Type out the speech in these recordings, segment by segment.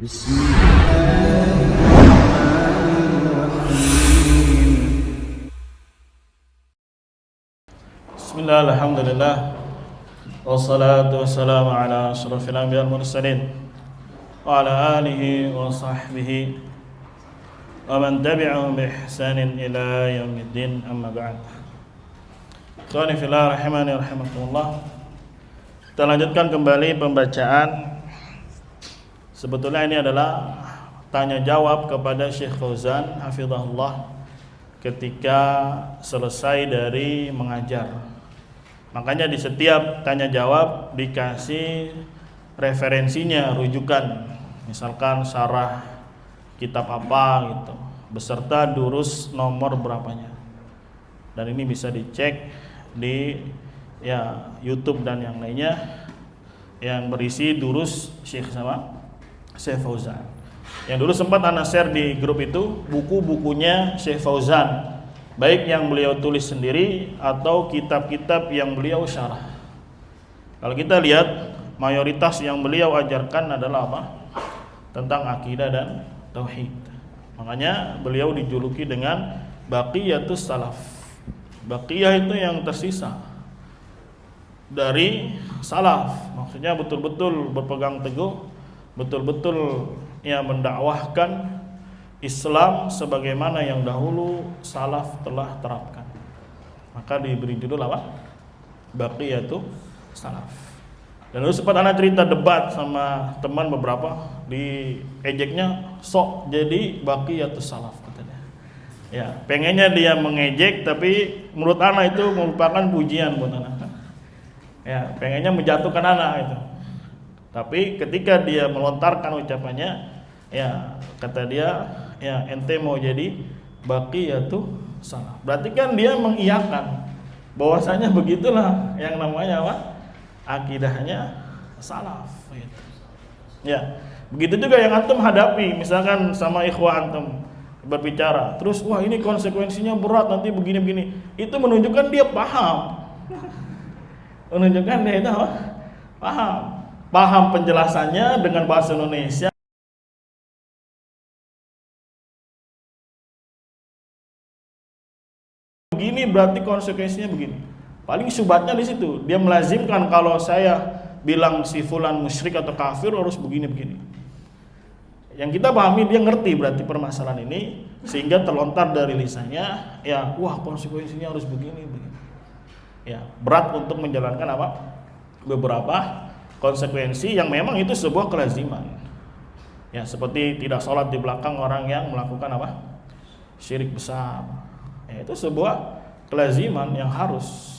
بسم الله الرحمن الرحيم بسم الله الحمد لله والصلاة والسلام على أشرف الأنبياء والمرسلين وعلى آله وصحبه ومن تبعهم بإحسان إلى يوم الدين أما بعد. Ikhwani fillah rahimani rahimakumullah. Kita lanjutkan kembali pembacaan. Sebetulnya ini adalah tanya jawab kepada Syekh Fauzan hafizahullah ketika selesai dari mengajar. Makanya di setiap tanya jawab dikasih referensinya, rujukan. Misalkan syarah kitab apa gitu, beserta durus nomor berapanya. Dan ini bisa dicek di YouTube dan yang lainnya yang berisi durus Syekh Fauzan. Yang dulu sempat ana share di grup itu buku-bukunya Syekh Fauzan, baik yang beliau tulis sendiri atau kitab-kitab yang beliau syarah. Kalau kita lihat mayoritas yang beliau ajarkan adalah apa? Tentang akidah dan tauhid. Makanya beliau dijuluki dengan Baqiyatus Salaf. Baqiyah itu yang tersisa dari salaf, maksudnya betul-betul berpegang teguh, betul-betul mendakwahkan Islam sebagaimana yang dahulu salaf telah terapkan. Maka diberi judul apa? Baqiyatus Salaf. Dan dulu sempat anak cerita debat sama teman beberapa, di ejeknya sok jadi Baqiyatus Salaf katanya. Ya, pengennya dia mengejek, tapi menurut anak itu merupakan pujian buat anak. Ya, pengennya menjatuhkan anak itu. Tapi ketika dia melontarkan ucapannya, ya kata dia, ya ente mau jadi Baqiyatus Salaf. Berarti kan dia mengiyakan bahwasanya begitulah yang namanya apa? Akidahnya salaf gitu. Ya, begitu juga yang antum hadapi, misalkan sama ikhwah antum berbicara, terus wah ini konsekuensinya berat nanti begini-begini, itu menunjukkan dia paham. Menunjukkan dia itu apa? Paham penjelasannya dengan bahasa Indonesia. Begini berarti konsekuensinya begini. Paling syubhatnya di situ. Dia melazimkan kalau saya bilang si fulan musyrik atau kafir harus begini-begini. Yang kita pahami dia ngerti berarti permasalahan ini, sehingga terlontar dari lisannya, ya wah konsekuensinya harus begini. Ya, berat untuk menjalankan apa? Beberapa konsekuensi yang memang itu sebuah kelaziman. Ya, seperti tidak sholat di belakang orang yang melakukan apa? Syirik besar. Ya, itu sebuah kelaziman yang harus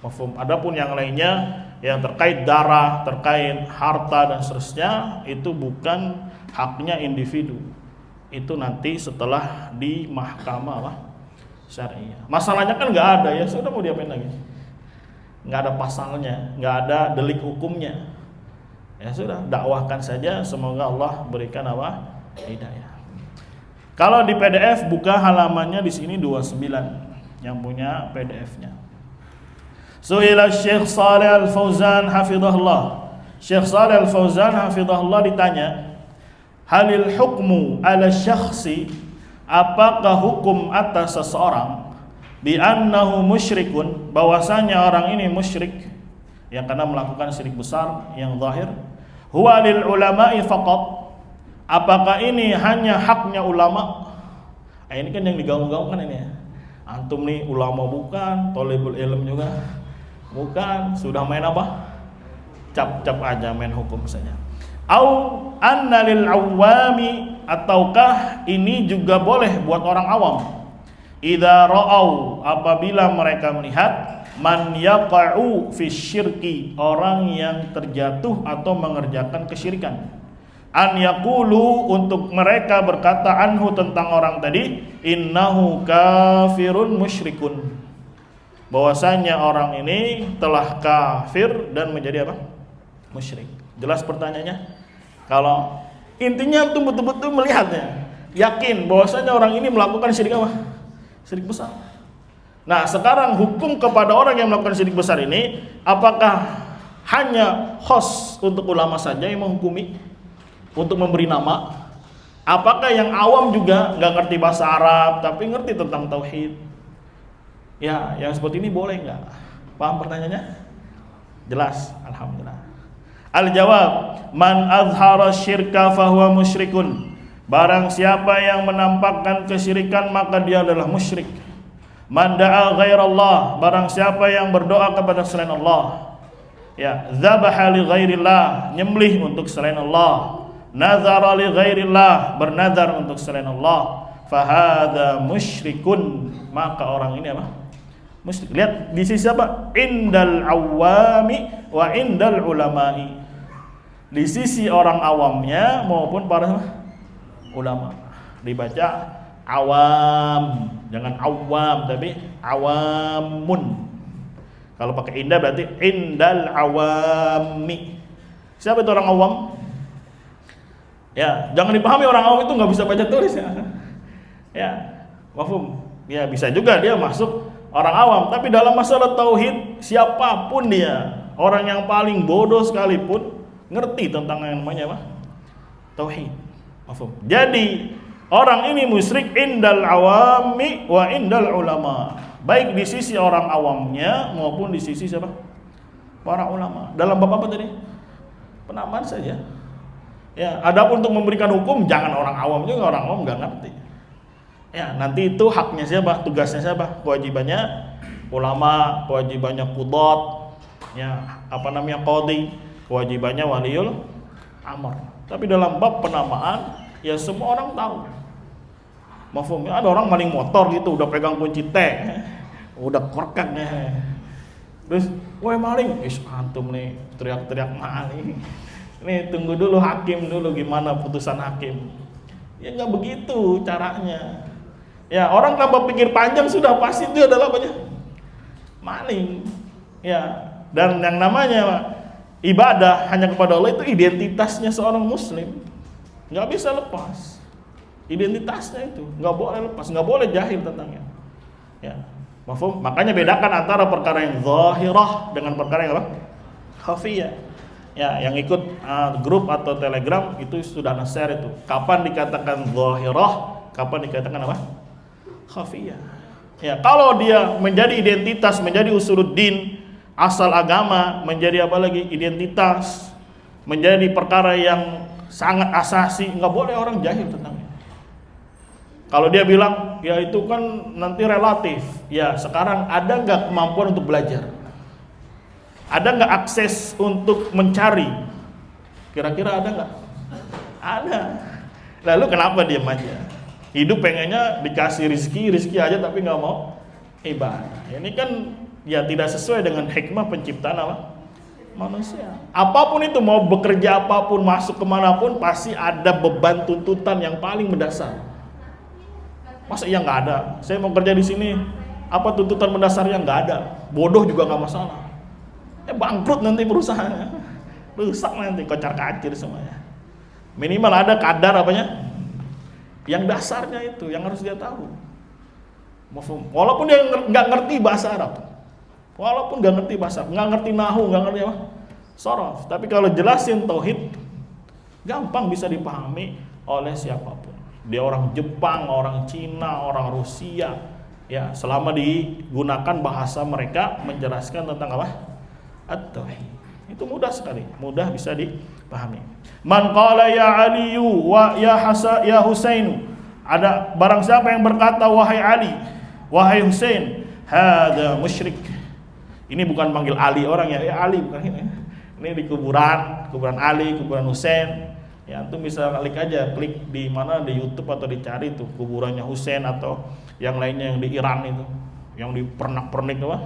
mafhum. Adapun yang lainnya yang terkait darah, terkait harta dan seterusnya, itu bukan haknya individu. Itu nanti setelah di mahkamah apa? Syariah. Masalahnya kan nggak ada, ya sudah mau diapain lagi? Nggak ada pasalnya, nggak ada delik hukumnya. Ya sudah, dakwahkan saja, semoga Allah berikan apa? Hidayah. Kalau di PDF buka halamannya di sini 29 yang punya PDF-nya. Su'ila Syekh Shalih Al-Fauzan hafizahullah. Syekh Shalih Al-Fauzan hafizahullah ditanya, halil hukmu ala syakhsi, apakah hukum atas seseorang bi annahu musyrikun, bahwasanya orang ini musyrik yang karena melakukan syirik besar yang zahir, huwa lil ulama'i faqat, apakah ini hanya haknya ulama? Ini kan yang digaung-gaungkan ini ya. Antum nih ulama bukan, thalibul ilm juga bukan, sudah main apa? Cap-cap aja, main hukum saja. Au anna lil awami, ataukah ini juga boleh buat orang awam? Idza ra'au, apabila mereka melihat man yaqa'u fi syirki, orang yang terjatuh atau mengerjakan kesyirikan. An yaqulu, untuk mereka berkata anhu tentang orang tadi, innahu kafirun musyrikun, bahwasanya orang ini telah kafir dan menjadi apa? Musyrik. Jelas pertanyaannya? Kalau intinya itu betul-betul melihatnya, yakin bahwasanya orang ini melakukan syirik apa? Syirik besar. Nah, sekarang hukum kepada orang yang melakukan syirik besar ini, apakah hanya khos untuk ulama saja yang menghukumi? untuk memberi nama? Apakah yang awam juga nggak ngerti bahasa Arab tapi ngerti tentang tauhid? Ya, yang seperti ini boleh nggak? Paham pertanyaannya? Jelas, alhamdulillah. Al-jawab, man azhara syirka fahuwa musyrikun. Barang siapa yang menampakkan kesyirikan maka dia adalah musyrik. Man da'a ghairallah, barang siapa yang berdoa kepada selain Allah. Ya, dzabaha li ghairillah, nyembelih untuk selain Allah. Nazara li ghairillah, bernazar untuk selain Allah. Fahadha musyrikun, maka orang ini apa? Musyrik. Lihat di sisi apa? Indal awami wa indal ulama'i. Di sisi orang awamnya maupun para ulama. Dibaca awam, jangan awam tapi awamun. Kalau pakai indah berarti indal awami. Siapa itu orang awam? Ya, jangan dipahami orang awam itu nggak bisa baca tulis ya. Ya, mafhum. Ya, bisa juga dia masuk orang awam, tapi dalam masalah tauhid siapapun dia, orang yang paling bodoh sekalipun ngerti tentang yang namanya apa? Tauhid. Mafhum. Jadi, orang ini musyrik indal awami wa indal ulama. Baik di sisi orang awamnya maupun di sisi siapa? Para ulama. Dalam bab apa tadi? Penamaan saja. Ya, adapun untuk memberikan hukum jangan orang awam juga, orang awam nggak ngerti. Ya, nanti itu haknya siapa? Tugasnya siapa? Kewajibannya ulama, kewajibannya qudhat, ya, qadhi, kewajibannya waliul amr. Tapi dalam bab penamaan, ya semua orang tahu. Mafhum, ada orang maling motor gitu, udah pegang kunci T, udah korkak nih. Terus, woi maling, antum nih teriak-teriak maling. Nih tunggu dulu hakim dulu gimana putusan hakim. Ya nggak begitu caranya. Ya orang tanpa pikir panjang sudah pasti itu adalah maling. Ya, dan yang namanya ibadah hanya kepada Allah itu identitasnya seorang muslim. Nggak bisa lepas. Identitasnya itu nggak boleh lepas, nggak boleh jahil tentangnya. Ya, mafhum? Makanya bedakan antara perkara yang zahirah dengan perkara yang apa? Khafiyah. Ya, yang ikut grup atau telegram itu sudah nge-share itu. Kapan dikatakan zahirah, kapan dikatakan apa? Khafiyah. Ya, kalau dia menjadi identitas, menjadi usuluddin, asal agama, menjadi apa lagi? Identitas, menjadi perkara yang sangat asasi, nggak boleh orang jahil tentangnya. Kalau dia bilang, ya itu kan nanti relatif. Ya, sekarang ada nggak kemampuan untuk belajar? Ada nggak akses untuk mencari? Kira-kira ada nggak? Ada. Lalu kenapa diam aja? Hidup pengennya dikasih rizki aja tapi nggak mau ibadah. Ini kan ya tidak sesuai dengan hikmah penciptaan apa? Manusia. Apapun itu, mau bekerja apapun, masuk kemanapun, pasti ada beban tuntutan yang paling mendasar. Masa iya nggak ada? Saya mau kerja di sini, apa tuntutan mendasarnya? Nggak ada. Bodoh juga nggak masalah. Bangkrut nanti perusahaannya, rusak nanti, kocar-kacir semuanya. Minimal ada kadar apanya? Yang dasarnya itu, yang harus dia tahu. Walaupun dia nggak ngerti bahasa Arab, walaupun nggak ngerti bahasa, nggak ngerti nahu, nggak ngerti apa, sorof. Tapi kalau jelasin tauhid, gampang bisa dipahami oleh siapapun. Dia orang Jepang, orang Cina, orang Rusia, ya selama digunakan bahasa mereka menjelaskan tentang apa? At-tauhid. Itu mudah sekali, mudah bisa dipahami. Man qala ya Aliyu wa ya Husainu. Ada barang siapa yang berkata wahai Ali, wahai Husain, hadza musyrik. Ini bukan manggil Ali orang ya Ali bukan ini. Ini di kuburan Ali, kuburan Husain. Ya antum bisa klik di mana di YouTube atau dicari tuh kuburannya Husain atau yang lainnya yang di Iran itu, yang dipernak-pernik apa?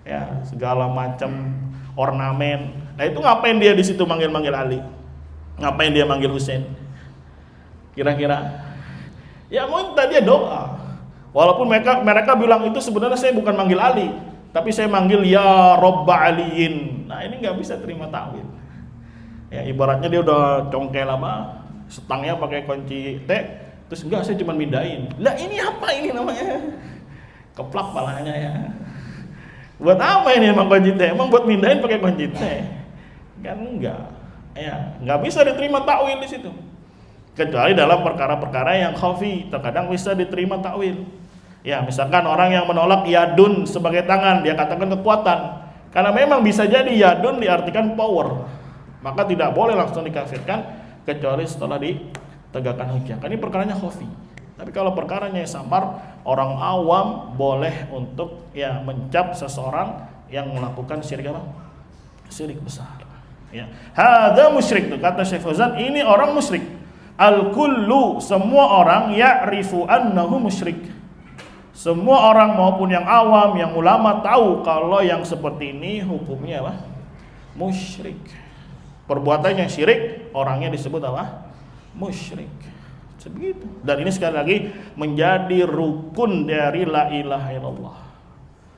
Ya, segala macam ornamen. Nah, itu ngapain dia di situ manggil-manggil Ali? Ngapain dia manggil Husain? Kira-kira? Ya, minta dia doa. Walaupun mereka bilang itu sebenarnya saya bukan manggil Ali, tapi saya manggil ya Robba Aliin. Nah, ini nggak bisa terima takwil. Ya, ibaratnya dia udah congkel apa? Setangnya pakai kunci T, terus enggak saya cuma mindahin. Lah, ini apa ini namanya? Keplak palanya ya. Buat apa ini emang kunci T? Emang buat mindahin pakai kunci T? Kan enggak. Ya, nggak bisa diterima takwil di situ. Kecuali dalam perkara-perkara yang khafi, terkadang bisa diterima takwil. Ya, misalkan orang yang menolak yadun sebagai tangan, dia katakan kekuatan. Karena memang bisa jadi yadun diartikan power. Maka tidak boleh langsung dikafirkan kecuali setelah ditegakkan hujjah. Ini perkaranya khafi. Tapi kalau perkaranya samar, orang awam boleh untuk ya mencap seseorang yang melakukan syirik apa? Syirik besar. Ya. Hadza musyrik, kata Syekh Fauzan, ini orang musyrik. Al-kullu, semua orang ya'rifu annahu musyrik. Semua orang maupun yang awam, yang ulama tahu kalau yang seperti ini hukumnya apa? Musyrik. Perbuatannya syirik, orangnya disebut apa? Musyrik. Sebegitu. Dan ini sekali lagi menjadi rukun dari la ilaha illallah.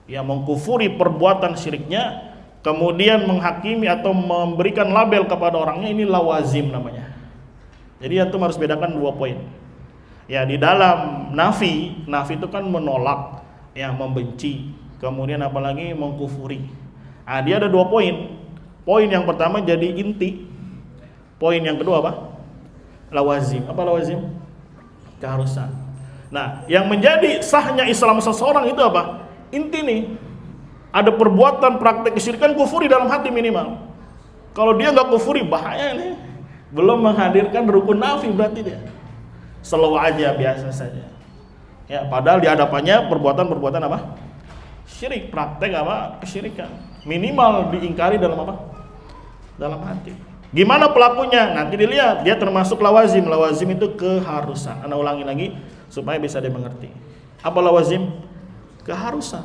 Yang mengkufuri perbuatan syiriknya, kemudian menghakimi atau memberikan label kepada orangnya, ini lawazim namanya. Jadi antum harus bedakan dua poin. Ya, di dalam nafi itu kan menolak, ya membenci, kemudian apalagi mengkufuri. Dia ada dua poin. Poin yang pertama jadi inti. Poin yang kedua apa? Lawazim. Apa lawazim? Keharusan. Nah, yang menjadi sahnya Islam seseorang itu apa? Inti nih. Ada perbuatan praktek kesyirikan, kufuri dalam hati minimal. Kalau dia nggak kufuri, bahaya nih. Belum menghadirkan rukun nafi berarti dia. Slow aja, biasa saja. Ya, padahal di hadapannya perbuatan-perbuatan apa? Syirik, praktek apa? Kesyirikan. Minimal diingkari dalam apa? Dalam hati. Gimana pelakunya? Nanti dilihat, dia termasuk lawazim. Lawazim itu keharusan. Anda ulangi lagi supaya bisa dimengerti. Apa lawazim? Keharusan.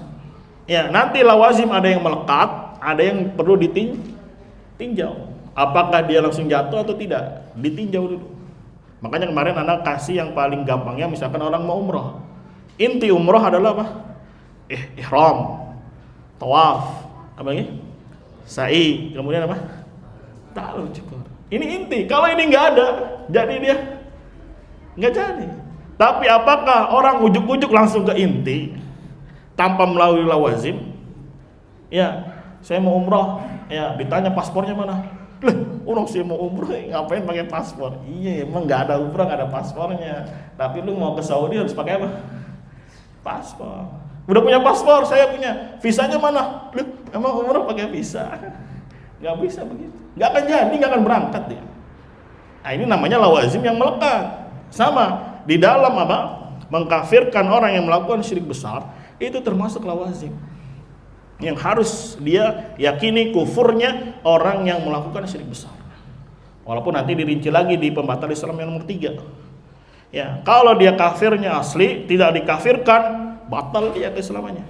Ya, nanti lawazim ada yang melekat, ada yang perlu ditinjau. Apakah dia langsung jatuh atau tidak? Ditinjau dulu. Makanya kemarin anak kasih yang paling gampangnya, misalkan orang mau umroh. Inti umroh adalah apa? Ihram, tawaf, apa lagi? Sa'i, kemudian apa? Ta'alul cukur. Ini inti. Kalau ini nggak ada, jadi dia nggak jadi. Tapi apakah orang ujuk-ujuk langsung ke inti tanpa melalui lawazim? Ya, saya mau umroh. Ya, ditanya paspornya mana? Orang sih mau umroh, ngapain pakai paspor? Iya, emang nggak ada umroh, nggak ada paspornya. Tapi lu mau ke Saudi harus pakai apa? Paspor. Udah punya paspor, saya punya. Visanya mana? Lu emang umroh pakai visa? Nggak bisa begitu. Nggak akan jadi, nggak akan berangkat dia. Nah, ini namanya lawazim yang melekat. Sama di dalam apa? Mengkafirkan orang yang melakukan syirik besar, itu termasuk lawazim. Yang harus dia yakini kufurnya orang yang melakukan syirik besar. Walaupun nanti dirinci lagi di pembatal Islam yang nomor 3. Ya, kalau dia kafirnya asli, tidak dikafirkan, batal dia keislamannya.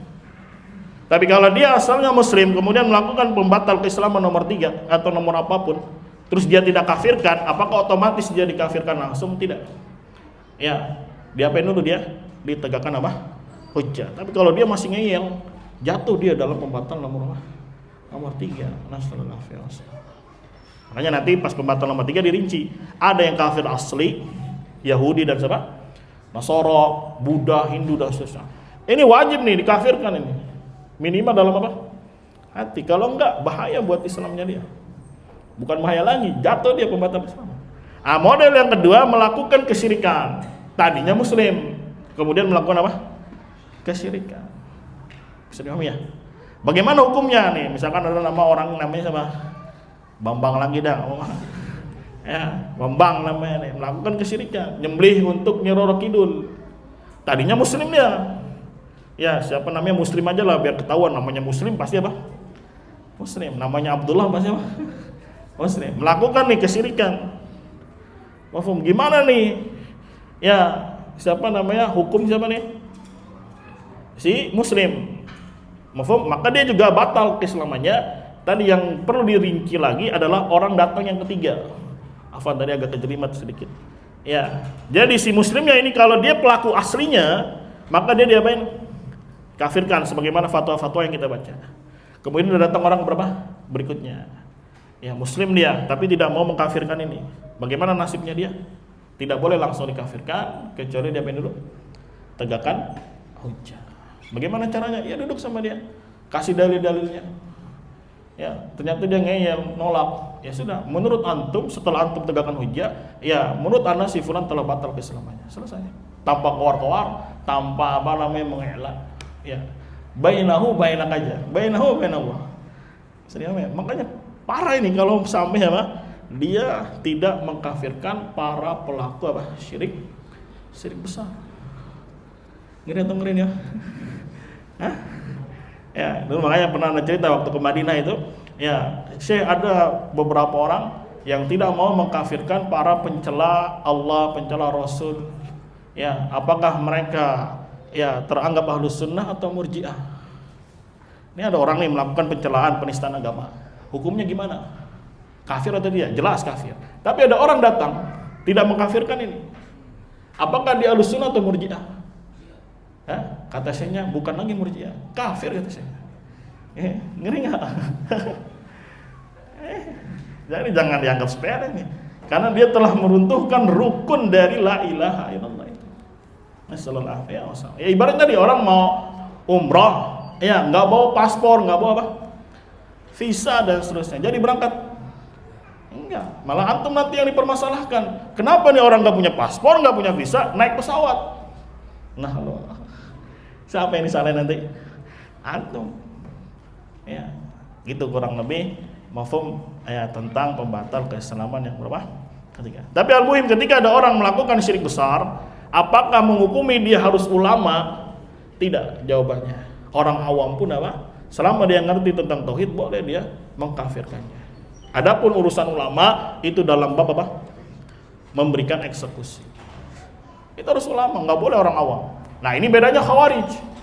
Tapi kalau dia asalnya muslim, kemudian melakukan pembatal keislaman nomor 3 atau nomor apapun, terus dia tidak kafirkan, apakah otomatis dia dikafirkan langsung? Tidak. Ya, diapain dulu dia? Ditegakkan apa? Hujjah. Tapi kalau dia masih ngeyel, jatuh dia dalam pembatal nomor 3. Makanya nanti pas pembatal nomor 3 dirinci. Ada yang kafir asli, Yahudi dan siapa? Nasara, Buddha, Hindu dan seterusnya. Ini wajib nih dikafirkan ini. Minimal dalam apa? Hati. Kalau enggak, bahaya buat Islamnya dia. Bukan bahaya lagi, jatuh dia pembatal Islam. Model yang kedua melakukan kesyirikan. Tadinya muslim, kemudian melakukan apa? Kesyirikan. Bisa dipahami ya? Bagaimana hukumnya nih? Misalkan ada nama orang namanya sama Bambang lagi dah. Ya, Bambang namanya nih, melakukan kesyirikan, nyembelih untuk Nyi Roro Kidul. Tadinya muslim dia. Ya, siapa namanya muslim aja lah biar ketahuan namanya muslim pasti apa? Muslim. Namanya Abdullah pasti apa? Muslim. Melakukan nih kesyirikan. Mafhum? Gimana nih? Ya, siapa namanya? Hukum siapa nih? Si muslim. Mafhum? Maka dia juga batal keislamannya. Tadi yang perlu dirinci lagi adalah orang datang yang ketiga. Afwan, tadi agak kejelimet sedikit. Ya, jadi si muslimnya ini kalau dia pelaku aslinya, maka dia diapain? Kafirkan sebagaimana fatwa-fatwa yang kita baca. Kemudian datang orang berapa? Berikutnya. Ya, muslim dia, tapi tidak mau mengkafirkan ini. Bagaimana nasibnya dia? Tidak boleh langsung dikafirkan, kecuali dia apain dulu? Tegakkan hujjah. Bagaimana caranya? Ya duduk sama dia, kasih dalil-dalilnya. Ya, ternyata dia ngeyel, nolak. ya sudah, menurut antum setelah antum tegakkan hujjah, ya menurut anda si fulan telah batal keislamannya, selesai. Tanpa keluar-keluar, tanpa apa namanya mengelak, ya. Bainahu bainak aja, bainahu bainallah. Makanya parah ini kalau sampai apa? Dia tidak mengkafirkan para pelaku apa? Syirik besar. Ngeri atau ngeri ya? Hah? Ya, dulu makanya pernah ada cerita waktu ke Madinah itu, ya, ada beberapa orang yang tidak mau mengkafirkan para pencela Allah, pencela Rasul. Ya, apakah mereka ya teranggap ahlus sunnah atau murjiah? Ini ada orang nih melakukan pencelaan, penistaan agama. Hukumnya gimana? Kafir atau tidak? Jelas kafir. Tapi ada orang datang tidak mengkafirkan ini. Apakah dia ahlus sunnah atau murjiah? Kata sayanya bukan lagi murjiah, kafir kata saya. Ngeri nggak? Jadi jangan dianggap sepele nih, karena dia telah meruntuhkan rukun dari la ilaha illallah itu. Nasallallahu alaihi wasallam. Ya ibaratnya tadi orang mau umrah, ya nggak bawa paspor, nggak bawa apa, visa dan seterusnya. Jadi berangkat, enggak. Malah antum nanti yang dipermasalahkan. Kenapa nih orang nggak punya paspor, nggak punya visa, naik pesawat? Nah lo, siapa yang disalahin nanti? Antum. Ya, gitu kurang lebih mafhum ya tentang pembatal keislaman yang berapa? Ketiga. Tapi al-muhim ketika ada orang melakukan syirik besar, apakah menghukumi dia harus ulama? Tidak, jawabannya. Orang awam pun apa? Selama dia ngerti tentang tauhid boleh dia mengkafirkannya. Adapun urusan ulama itu dalam bab apa? Memberikan eksekusi. Itu harus ulama, nggak boleh orang awam. Nah ini bedanya Khawarij.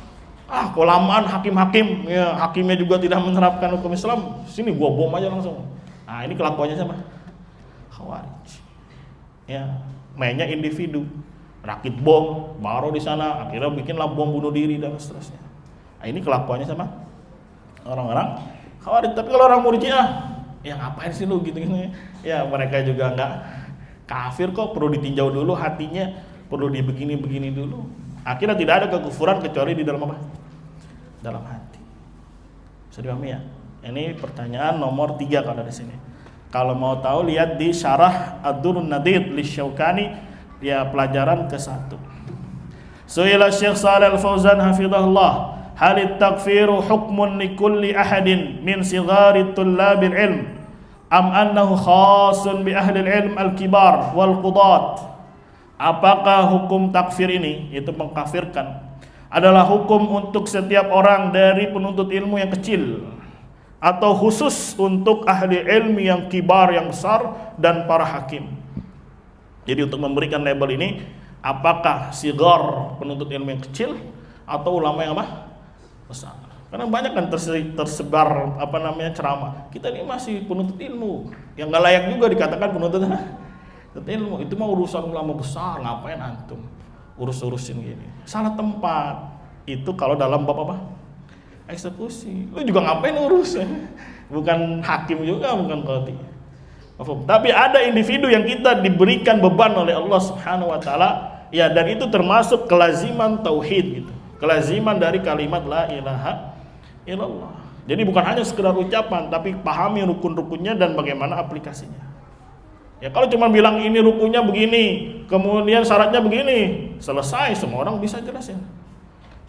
Kelamaan hakim-hakim, ya hakimnya juga tidak menerapkan hukum Islam. Sini gua bom aja langsung. Nah ini kelakuannya sama Khawarij. Ya mainnya individu, rakit bom, baru di sana, akhirnya bikinlah bom bunuh diri dan seterusnya. Nah ini kelakuannya sama orang-orang Khawarij. Tapi kalau orang Murji'ah, ya ngapain sih lu gitu-gitu? Ya mereka juga nggak kafir kok, perlu ditinjau dulu hatinya. Perlu dibegini-begini dulu. Akhirnya tidak ada kekufuran kecuali di dalam apa? Dalam hati. Bisa dipahami ya? Ini pertanyaan nomor 3 kalau di sini. Kalau mau tahu lihat di Syarah Ad-Durrun Nadid li Syaukani, ya pelajaran ke-1. Su'ila Syekh Shalih Al-Fauzan hafizahullah, hal at-takfiru hukmun li kulli ahadin min sighari tullabil ilm am annahu khasun bi ahli ilm al-kibar wal qudat? Apakah hukum takfir ini, yaitu mengkafirkan, adalah hukum untuk setiap orang dari penuntut ilmu yang kecil, atau khusus untuk ahli ilmu yang kibar, yang besar, dan para hakim? Jadi untuk memberikan label ini, apakah sigar penuntut ilmu yang kecil atau ulama yang apa? Besar. Karena banyak kan tersebar apa namanya ceramah. Kita ini masih penuntut ilmu, yang nggak layak juga dikatakan penuntut ilmu. Itu mah urusan ulama besar, ngapain antum urus-urusin gini? Salah tempat. Itu kalau dalam bab apa? Eksekusi. Lu juga ngapain urus? Bukan hakim juga, bukan qadhi. Tapi ada individu yang kita diberikan beban oleh Allah Subhanahu wa taala, ya, dan itu termasuk kelaziman tauhid gitu. Kelaziman dari kalimat la ilaha illallah. Jadi bukan hanya sekedar ucapan, tapi pahami rukun-rukunnya dan bagaimana aplikasinya. Ya kalau cuma bilang ini rukunnya begini, kemudian syaratnya begini, selesai, semua orang bisa jelasin.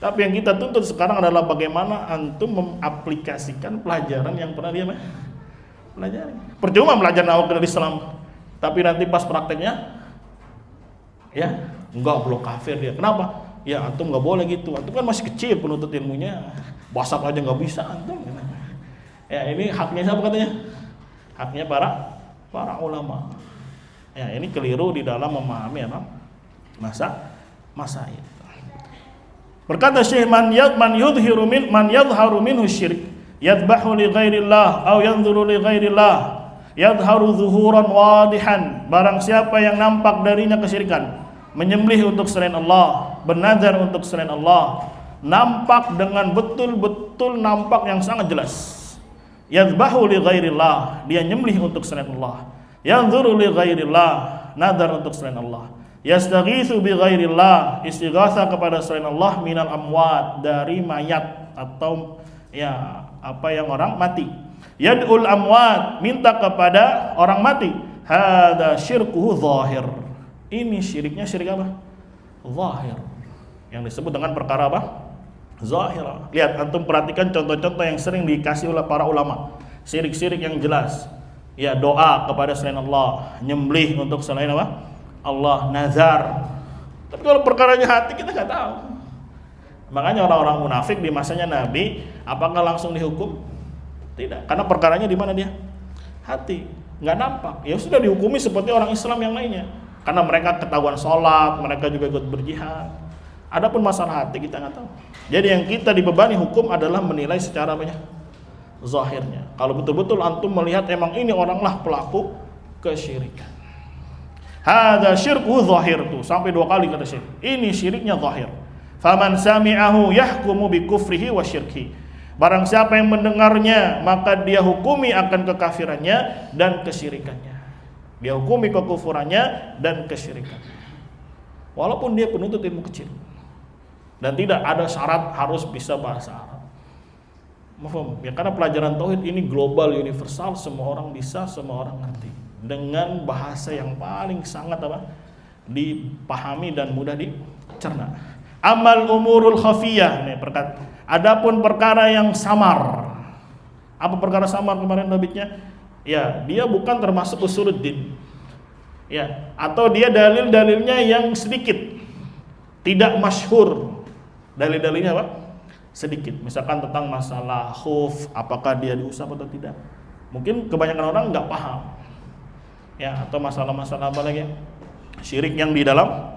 Tapi yang kita tuntut sekarang adalah bagaimana antum mengaplikasikan pelajaran yang pernah dia pelajari. Percuma belajar awal dari Islam, tapi nanti pas prakteknya, ya enggak, belum kafir dia. Kenapa? Ya antum nggak boleh gitu. Antum kan masih kecil penuntut ilmunya, basak aja nggak bisa antum. Ya ini haknya siapa katanya? Haknya para ulama. Ya ini keliru di dalam memahami apa? Masa itu. Berkata Syekh man yudhiru minhu syirik yadbahu li ghairillah aw yanzuru li ghairillah yadharu zuhuran wadihan. Barang siapa yang nampak darinya kesyirikan, menyembelih untuk selain Allah, bernazar untuk selain Allah, nampak dengan betul-betul nampak yang sangat jelas. Yadbahu li ghairillah, dia nyembelih untuk selain Allah. Yanzuru li ghairillah, nazar untuk selain Allah. Yastaghitsu bi ghairillah, istighatsah kepada selain Allah, minal amwat, dari mayat atau ya apa yang orang mati. Yad'ul amwat, minta kepada orang mati. Hada syirkuhu zahir. Ini syiriknya syirik apa? Zahir. Yang disebut dengan perkara apa? Zahir. Lihat, antum perhatikan contoh-contoh yang sering dikasih oleh para ulama. Syirik-syirik yang jelas. Ya, doa kepada selain Allah, nyembelih untuk selain apa? Allah, nazar. Tapi kalau perkaranya hati kita nggak tahu. Makanya orang-orang munafik di masanya Nabi, apakah langsung dihukum? Tidak, karena perkaranya di mana dia? Hati, nggak nampak. Ya sudah dihukumi seperti orang Islam yang lainnya. Karena mereka ketahuan sholat, mereka juga ikut berjihad. Adapun masalah hati kita nggak tahu. Jadi yang kita dibebani hukum adalah menilai secara banyak zahirnya. Kalau betul-betul antum melihat emang ini oranglah pelaku kesyirikan. Hada syirku zahir, tuh sampai 2 kali kata Syekh. Ini syiriknya zahir. Faman sami'ahu yahkumu bi kufrihi wa syirki. Barang siapa yang mendengarnya, maka dia hukumi akan kekafirannya dan kesyirikannya. Dia hukumi kekufurannya dan kesyirikannya. Walaupun dia penuntut ilmu kecil. Dan tidak ada syarat harus bisa bahasa Arab. Ya, karena pelajaran tauhid ini global, universal, semua orang bisa, semua orang ngerti dengan bahasa yang paling sangat apa? Dipahami dan mudah dicerna. Amal umurul khafiyah nih perkara. Adapun perkara yang samar. Apa perkara samar kemarin topiknya? Ya, dia bukan termasuk usuluddin. Ya, atau dia dalil-dalilnya yang sedikit. Tidak masyhur. Dalil-dalilnya apa? Sedikit. Misalkan tentang masalah khuf, apakah dia diusap atau tidak. Mungkin kebanyakan orang nggak paham. Ya, atau masalah-masalah apa lagi? Syirik yang di dalam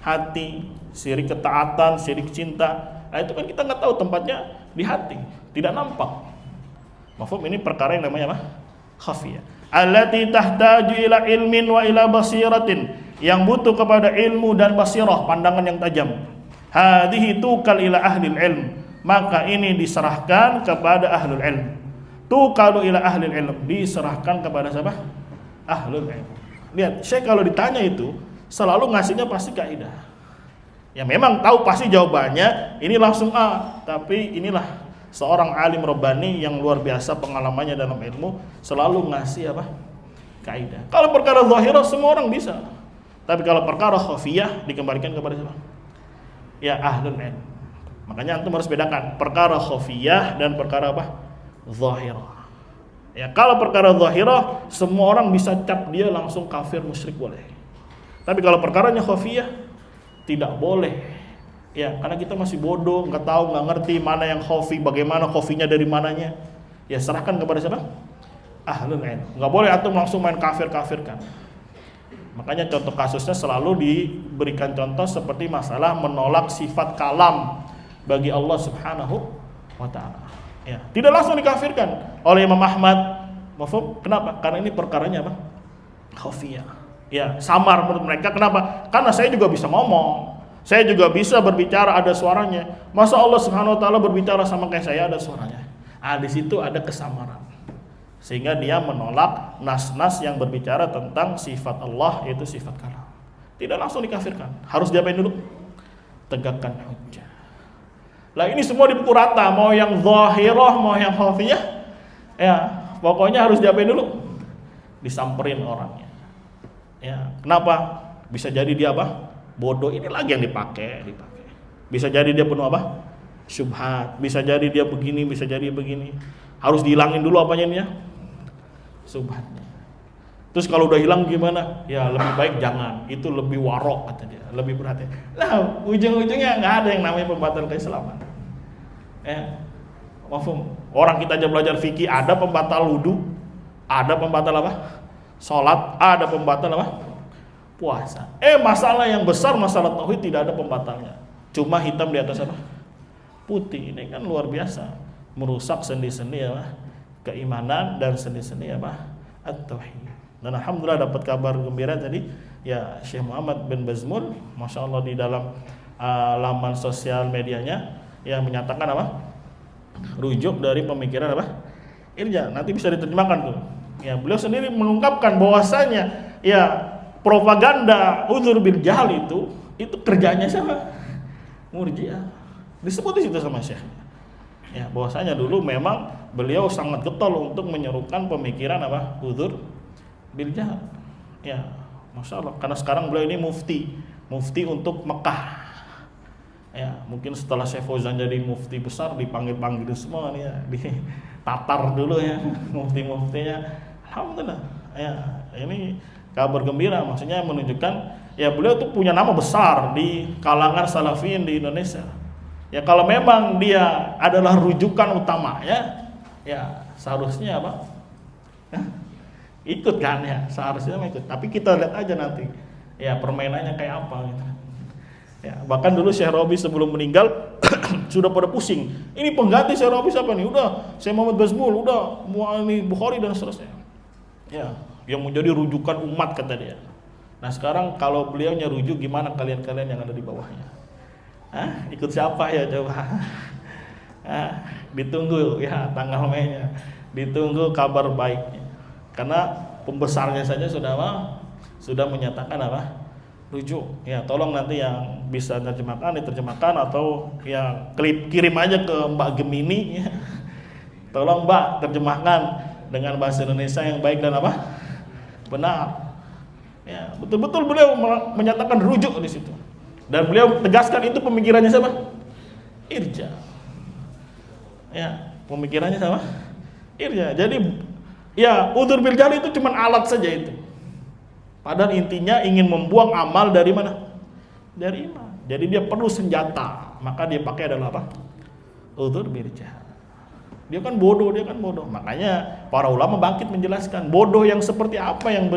hati, syirik ketaatan, syirik cinta. Nah, itu kan kita nggak tahu tempatnya di hati, tidak nampak. Mafhum, ini perkara yang namanya apa? Khafiyah. Allati tahtaju ila ilmin wa ila basiratin, yang butuh kepada ilmu dan basirah, pandangan yang tajam. Hadhihi tukal ila ahlil ilm, maka ini diserahkan kepada ahlul ilm. Tukalu ila ahlil ilm, diserahkan kepada siapa? Ahlul ilm. Lihat, Syekh kalau ditanya itu selalu ngasihnya pasti kaidah. Ya memang tahu pasti jawabannya, ini langsung A, tapi inilah seorang alim rabbani yang luar biasa pengalamannya dalam ilmu, selalu ngasih apa? Kaidah. Kalau perkara zahirah semua orang bisa. Tapi kalau perkara khafiyah dikembalikan kepada siapa? Ya ahlul ilm. Makanya antum harus bedakan perkara khafiyah dan perkara apa? Zahirah. Ya, kalau perkara zahirah semua orang bisa cap dia langsung kafir musyrik boleh. Tapi kalau perkaranya khafiyah tidak boleh. Ya, karena kita masih bodoh, nggak tahu, nggak ngerti mana yang khafi, bagaimana khafinya dari mananya. Ya serahkan kepada siapa? Ahlul ilm. Nggak boleh antum langsung main kafir-kafirkan. Makanya contoh kasusnya selalu diberikan contoh seperti masalah menolak sifat kalam bagi Allah Subhanahu wa ta'ala. Ya, tidak langsung dikafirkan oleh Imam Ahmad. Mafhum? Kenapa? Karena ini perkaranya apa? Khafiyah. Ya, samar menurut mereka. Kenapa? Karena saya juga bisa ngomong. Saya juga bisa berbicara, ada suaranya. Masa Allah Subhanahu wa ta'ala berbicara sama kayak saya ada suaranya? Di situ ada kesamaran. Sehingga dia menolak nas-nas yang berbicara tentang sifat Allah, yaitu sifat kalam. Tidak langsung dikafirkan. Harus diapain dulu? Tegakkan hujjah. Lah ini semua dipukul rata, mau yang zahirah, mau yang khafiyah. Ya, pokoknya harus diapain dulu? Disamperin orangnya. Ya, kenapa? Bisa jadi dia apa? Bodoh, ini lagi yang dipakai. Bisa jadi dia penuh apa? Syubhat. Bisa jadi dia begini, bisa jadi begini. Harus dihilangin dulu apanya ini ya? Syubhatnya. Terus kalau udah hilang gimana? Ya lebih baik jangan. Itu lebih warok kata dia, lebih berhati. Nah, ujung-ujungnya nggak ada yang namanya pembatal keislaman. Ya, mafhum. Orang kita aja belajar fikih, ada pembatal wudu, ada pembatal apa? Salat, ada pembatal apa? Puasa. Masalah yang besar, masalah tauhid tidak ada pembatalnya. Cuma hitam di atas apa? Putih. Ini kan luar biasa, merusak sendi-sendi apa? Keimanan dan sendi-sendi apa? At-tauhid. Dan alhamdulillah dapat kabar gembira tadi, ya Syekh Muhammad bin Bazmul, masya Allah di dalam laman sosial medianya yang menyatakan apa? Rujuk dari pemikiran apa? Irja. Nanti bisa diterjemahkan tuh. Ya, beliau sendiri mengungkapkan bahwasanya ya propaganda udzur bil jahl itu kerjanya siapa? Murji'ah. Disebut di situ sama Syekh. Ya, bahwasanya dulu memang beliau sangat getol untuk menyerukan pemikiran apa? Udzur bil jahl. Ya, Masya Allah. Karena sekarang beliau ini mufti untuk Mekah. Ya, mungkin setelah Syekh Fauzan jadi mufti besar dipanggil semua nih ya, ditatar dulu ya mufti-muftinya. Alhamdulillah. Ya, ini kabar gembira, maksudnya menunjukkan ya beliau tuh punya nama besar di kalangan salafiyin di Indonesia. Ya kalau memang dia adalah rujukan utamanya, ya seharusnya apa? Ikut kan ya, seharusnya ikut. Tapi kita lihat aja nanti, ya permainannya kayak apa gitu. Ya, bahkan dulu Syekh Robi sebelum meninggal sudah pada pusing. Ini pengganti Syekh Robi siapa nih? Udah Syekh Muhammad Bazmul, udah Mu'ani Bukhari dan seterusnya. Ya, yang menjadi rujukan umat kata dia. Nah sekarang kalau beliaunya rujuk, gimana kalian-kalian yang ada di bawahnya? Ikut siapa ya coba? Ditunggu ya tanggal mainnya, ditunggu kabar baiknya. Karena pembesarnya saja sudah menyatakan apa? Rujuk. Ya tolong nanti yang bisa diterjemahkan atau ya kirim aja ke Mbak Gemini ya. Tolong Mbak terjemahkan dengan bahasa Indonesia yang baik dan apa? Benar. Ya, betul-betul beliau menyatakan rujuk di situ. Dan beliau tegaskan itu pemikirannya siapa? Irja. Ya, pemikirannya sama? Irja. Jadi ya udzur bil jahl itu cuma alat saja itu. Padahal intinya ingin membuang amal dari mana? Dari iman. Jadi dia perlu senjata, maka dia pakai adalah apa? Udzur bil jahl. Dia kan bodoh. Makanya para ulama bangkit menjelaskan bodoh yang seperti apa yang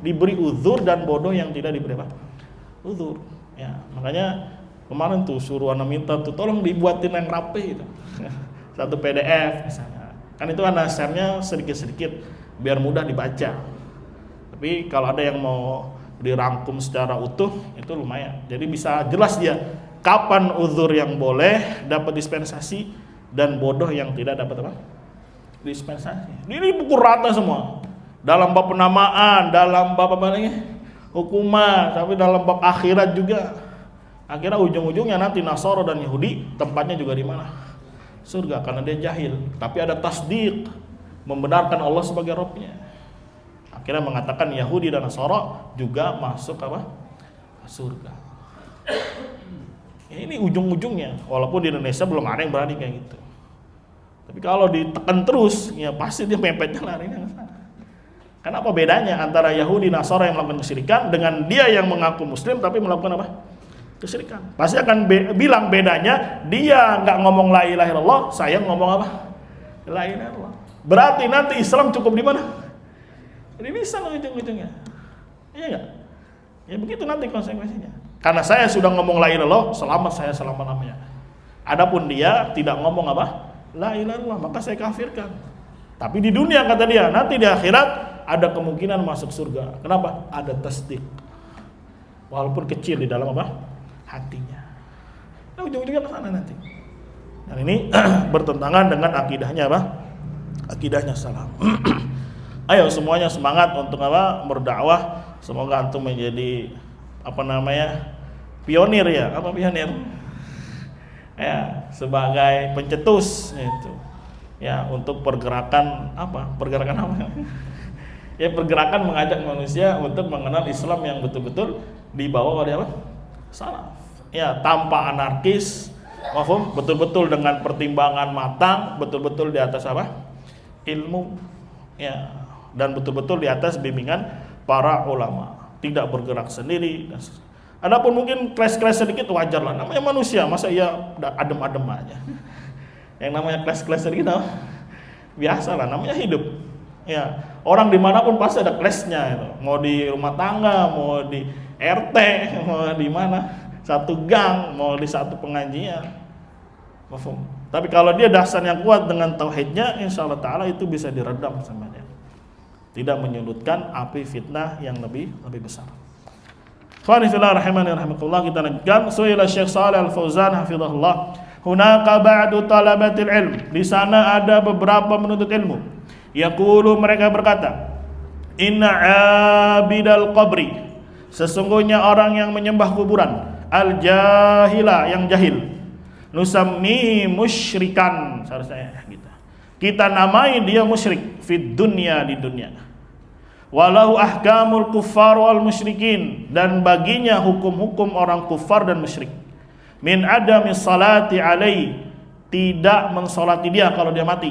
diberi udzur dan bodoh yang tidak diberi apa? Udzur. Ya, makanya kemarin tuh suruh anak minta tuh tolong dibuatin yang rapi gitu. Satu PDF misalnya. Kan itu anak share-nya sedikit-sedikit biar mudah dibaca. Tapi kalau ada yang mau dirangkum secara utuh itu lumayan. Jadi bisa jelas dia kapan uzur yang boleh dapat dispensasi dan bodoh yang tidak dapat apa? Dispensasi. Ini buku rata semua. Dalam bab penamaan, dalam bab apa lagi? Hukuman, tapi dalam bab akhirat juga. Akhirnya ujung-ujungnya nanti Nasara dan Yahudi tempatnya juga di mana? Surga, karena dia jahil. Tapi ada tasdik, membenarkan Allah sebagai Rabb-nya. Akhirnya mengatakan Yahudi dan Nasara juga masuk apa? Surga. Ini ujung-ujungnya. Walaupun di Indonesia belum ada yang berani kayak gitu. Tapi kalau ditekan terus, ya pasti dia mepetnya larinya ke sana. Kenapa bedanya antara Yahudi Nasara yang melakukan kesyirikan dengan dia yang mengaku Muslim tapi melakukan apa? Kesyirikan. Pasti akan bilang bedanya, dia nggak ngomong la ilaha illallah, saya ngomong apa? La ilaha illallah. Berarti nanti Islam cukup di mana? Ini bisa ujung-ujungnya. Iya nggak? Ya begitu nanti konsekuensinya. Karena saya sudah ngomong la ilaha illallah, selamat saya selama-lamanya. Adapun dia tidak ngomong apa? La ilaha illallah, maka saya kafirkan. Tapi di dunia kata dia, nanti di akhirat ada kemungkinan masuk surga. Kenapa? Ada tasdik. Walaupun kecil di dalam apa? Hatinya. Nah, ujung-ujungnya ke sana nanti. Dan ini bertentangan dengan akidahnya apa? Akidahnya salah. Ayo semuanya semangat untuk apa? Berdakwah. Semoga antum menjadi apa namanya? Pionir ya. Apa pionir? Ya, sebagai pencetus itu. Ya, untuk pergerakan apa? Pergerakan apa? Ya, pergerakan mengajak manusia untuk mengenal Islam yang betul-betul dibawa oleh apa? Salaf. Ya, tanpa anarkis, betul-betul dengan pertimbangan matang, betul-betul di atas apa? Ilmu. Ya, dan betul-betul di atas bimbingan para ulama. Tidak bergerak sendiri. Adapun mungkin clash-clash sedikit wajar lah. Namanya manusia, masa iya adem-adem aja. Yang namanya clash-clash sedikit apa? Biasa lah, namanya hidup. Ya, orang dimanapun pasti ada clash-nya itu. Mau di rumah tangga, mau di RT, mau di mana, satu gang, mau di satu pengajian. Mafhum. Tapi kalau dia dasar yang kuat dengan tauhidnya, insyaallah taala itu bisa diredam sama dia. Tidak menyulutkan api fitnah yang lebih besar. Khawani fillah rahimani rahimakumullah, kita lanjutkan. Su'ila Syekh Shalih Al-Fauzan hafizahullah, hunaka ba'du talabatil ilm. Di sana ada beberapa penuntut ilmu. Yaqulu, mereka berkata, inna abidal qabri, sesungguhnya orang yang menyembah kuburan, al jahila, yang jahil, nusammihi musyrikan, seharusnya gitu. Kita namai dia musyrik fid dunya, di dunia. Walahu ahkamul kuffar wal musyrikin, dan baginya hukum-hukum orang kufar dan musyrik. Min adami salati alaihi, tidak mensolati dia kalau dia mati.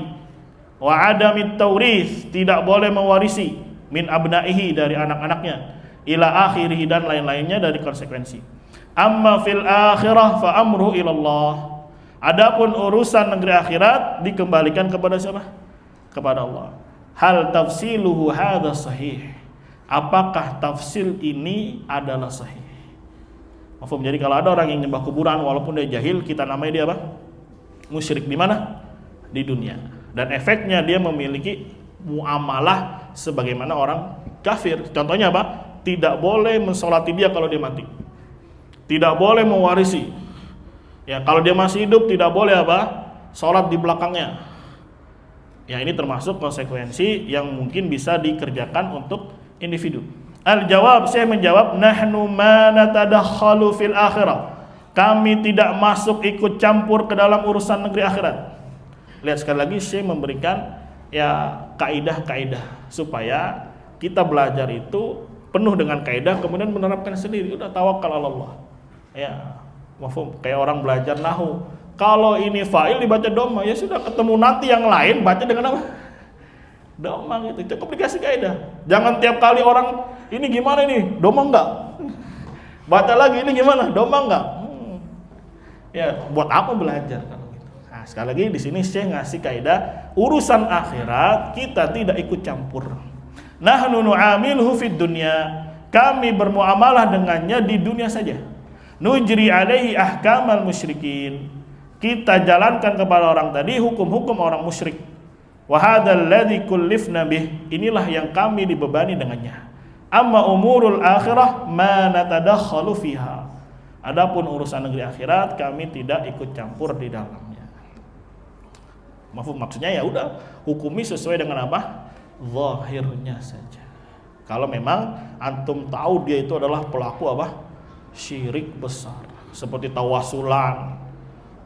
Wa adami taurith, tidak boleh mewarisi. Min abnaihi, dari anak-anaknya. Ila akhirih, dan lain-lainnya dari konsekuensi. Amma fil akhirah fa amruhu ilallah. Adapun urusan negeri akhirat dikembalikan kepada siapa? Kepada Allah. Hal tafsiluhu hadza sahih. Apakah tafsil ini adalah sahih? Mafhum? Jadi kalau ada orang yang nyembah kuburan walaupun dia jahil, kita namai dia apa? Musyrik. Di mana? Di dunia. Dan efeknya dia memiliki muamalah sebagaimana orang kafir. Contohnya apa? Tidak boleh mensolati dia kalau dia mati. Tidak boleh mewarisi. Ya, kalau dia masih hidup tidak boleh apa? Sholat di belakangnya. Ya, ini termasuk konsekuensi yang mungkin bisa dikerjakan untuk individu. Al-jawab, saya menjawab, nahnu ma natadakhalu fil akhirah. Kami tidak masuk ikut campur ke dalam urusan negeri akhirat. Lihat sekali lagi, saya memberikan ya kaidah-kaidah supaya kita belajar itu penuh dengan kaidah, kemudian menerapkan sendiri. Udah tawakal Allah. Ya, mafhum. Kayak orang belajar nahu. Kalau ini fa'il dibaca doma, ya sudah, ketemu nanti yang lain baca dengan apa? Doma gitu. Cukup dikasih kaidah. Jangan tiap kali orang ini gimana ini? Doma enggak? Baca lagi ini gimana? Doma enggak? Ya, buat apa belajar kalau gitu? Nah, sekali lagi di sini saya ngasih kaidah urusan akhirat kita tidak ikut campur. Nahnu nu'amilhu fid dunya. Kami bermuamalah dengannya di dunia saja. Nujri alaihi ahkamal musyrikin. Kita jalankan kepada orang tadi hukum-hukum orang musyrik. Wa hadzal ladzi kullifna bih. Inilah yang kami dibebani dengannya. Amma umurul akhirah ma natadakhalu fiha. Adapun urusan negeri akhirat kami tidak ikut campur di dalamnya. Maksudnya ya udah, hukumi sesuai dengan apa? Zahirnya saja. Kalau memang antum tahu dia itu adalah pelaku apa? Syirik besar, seperti tawasulan,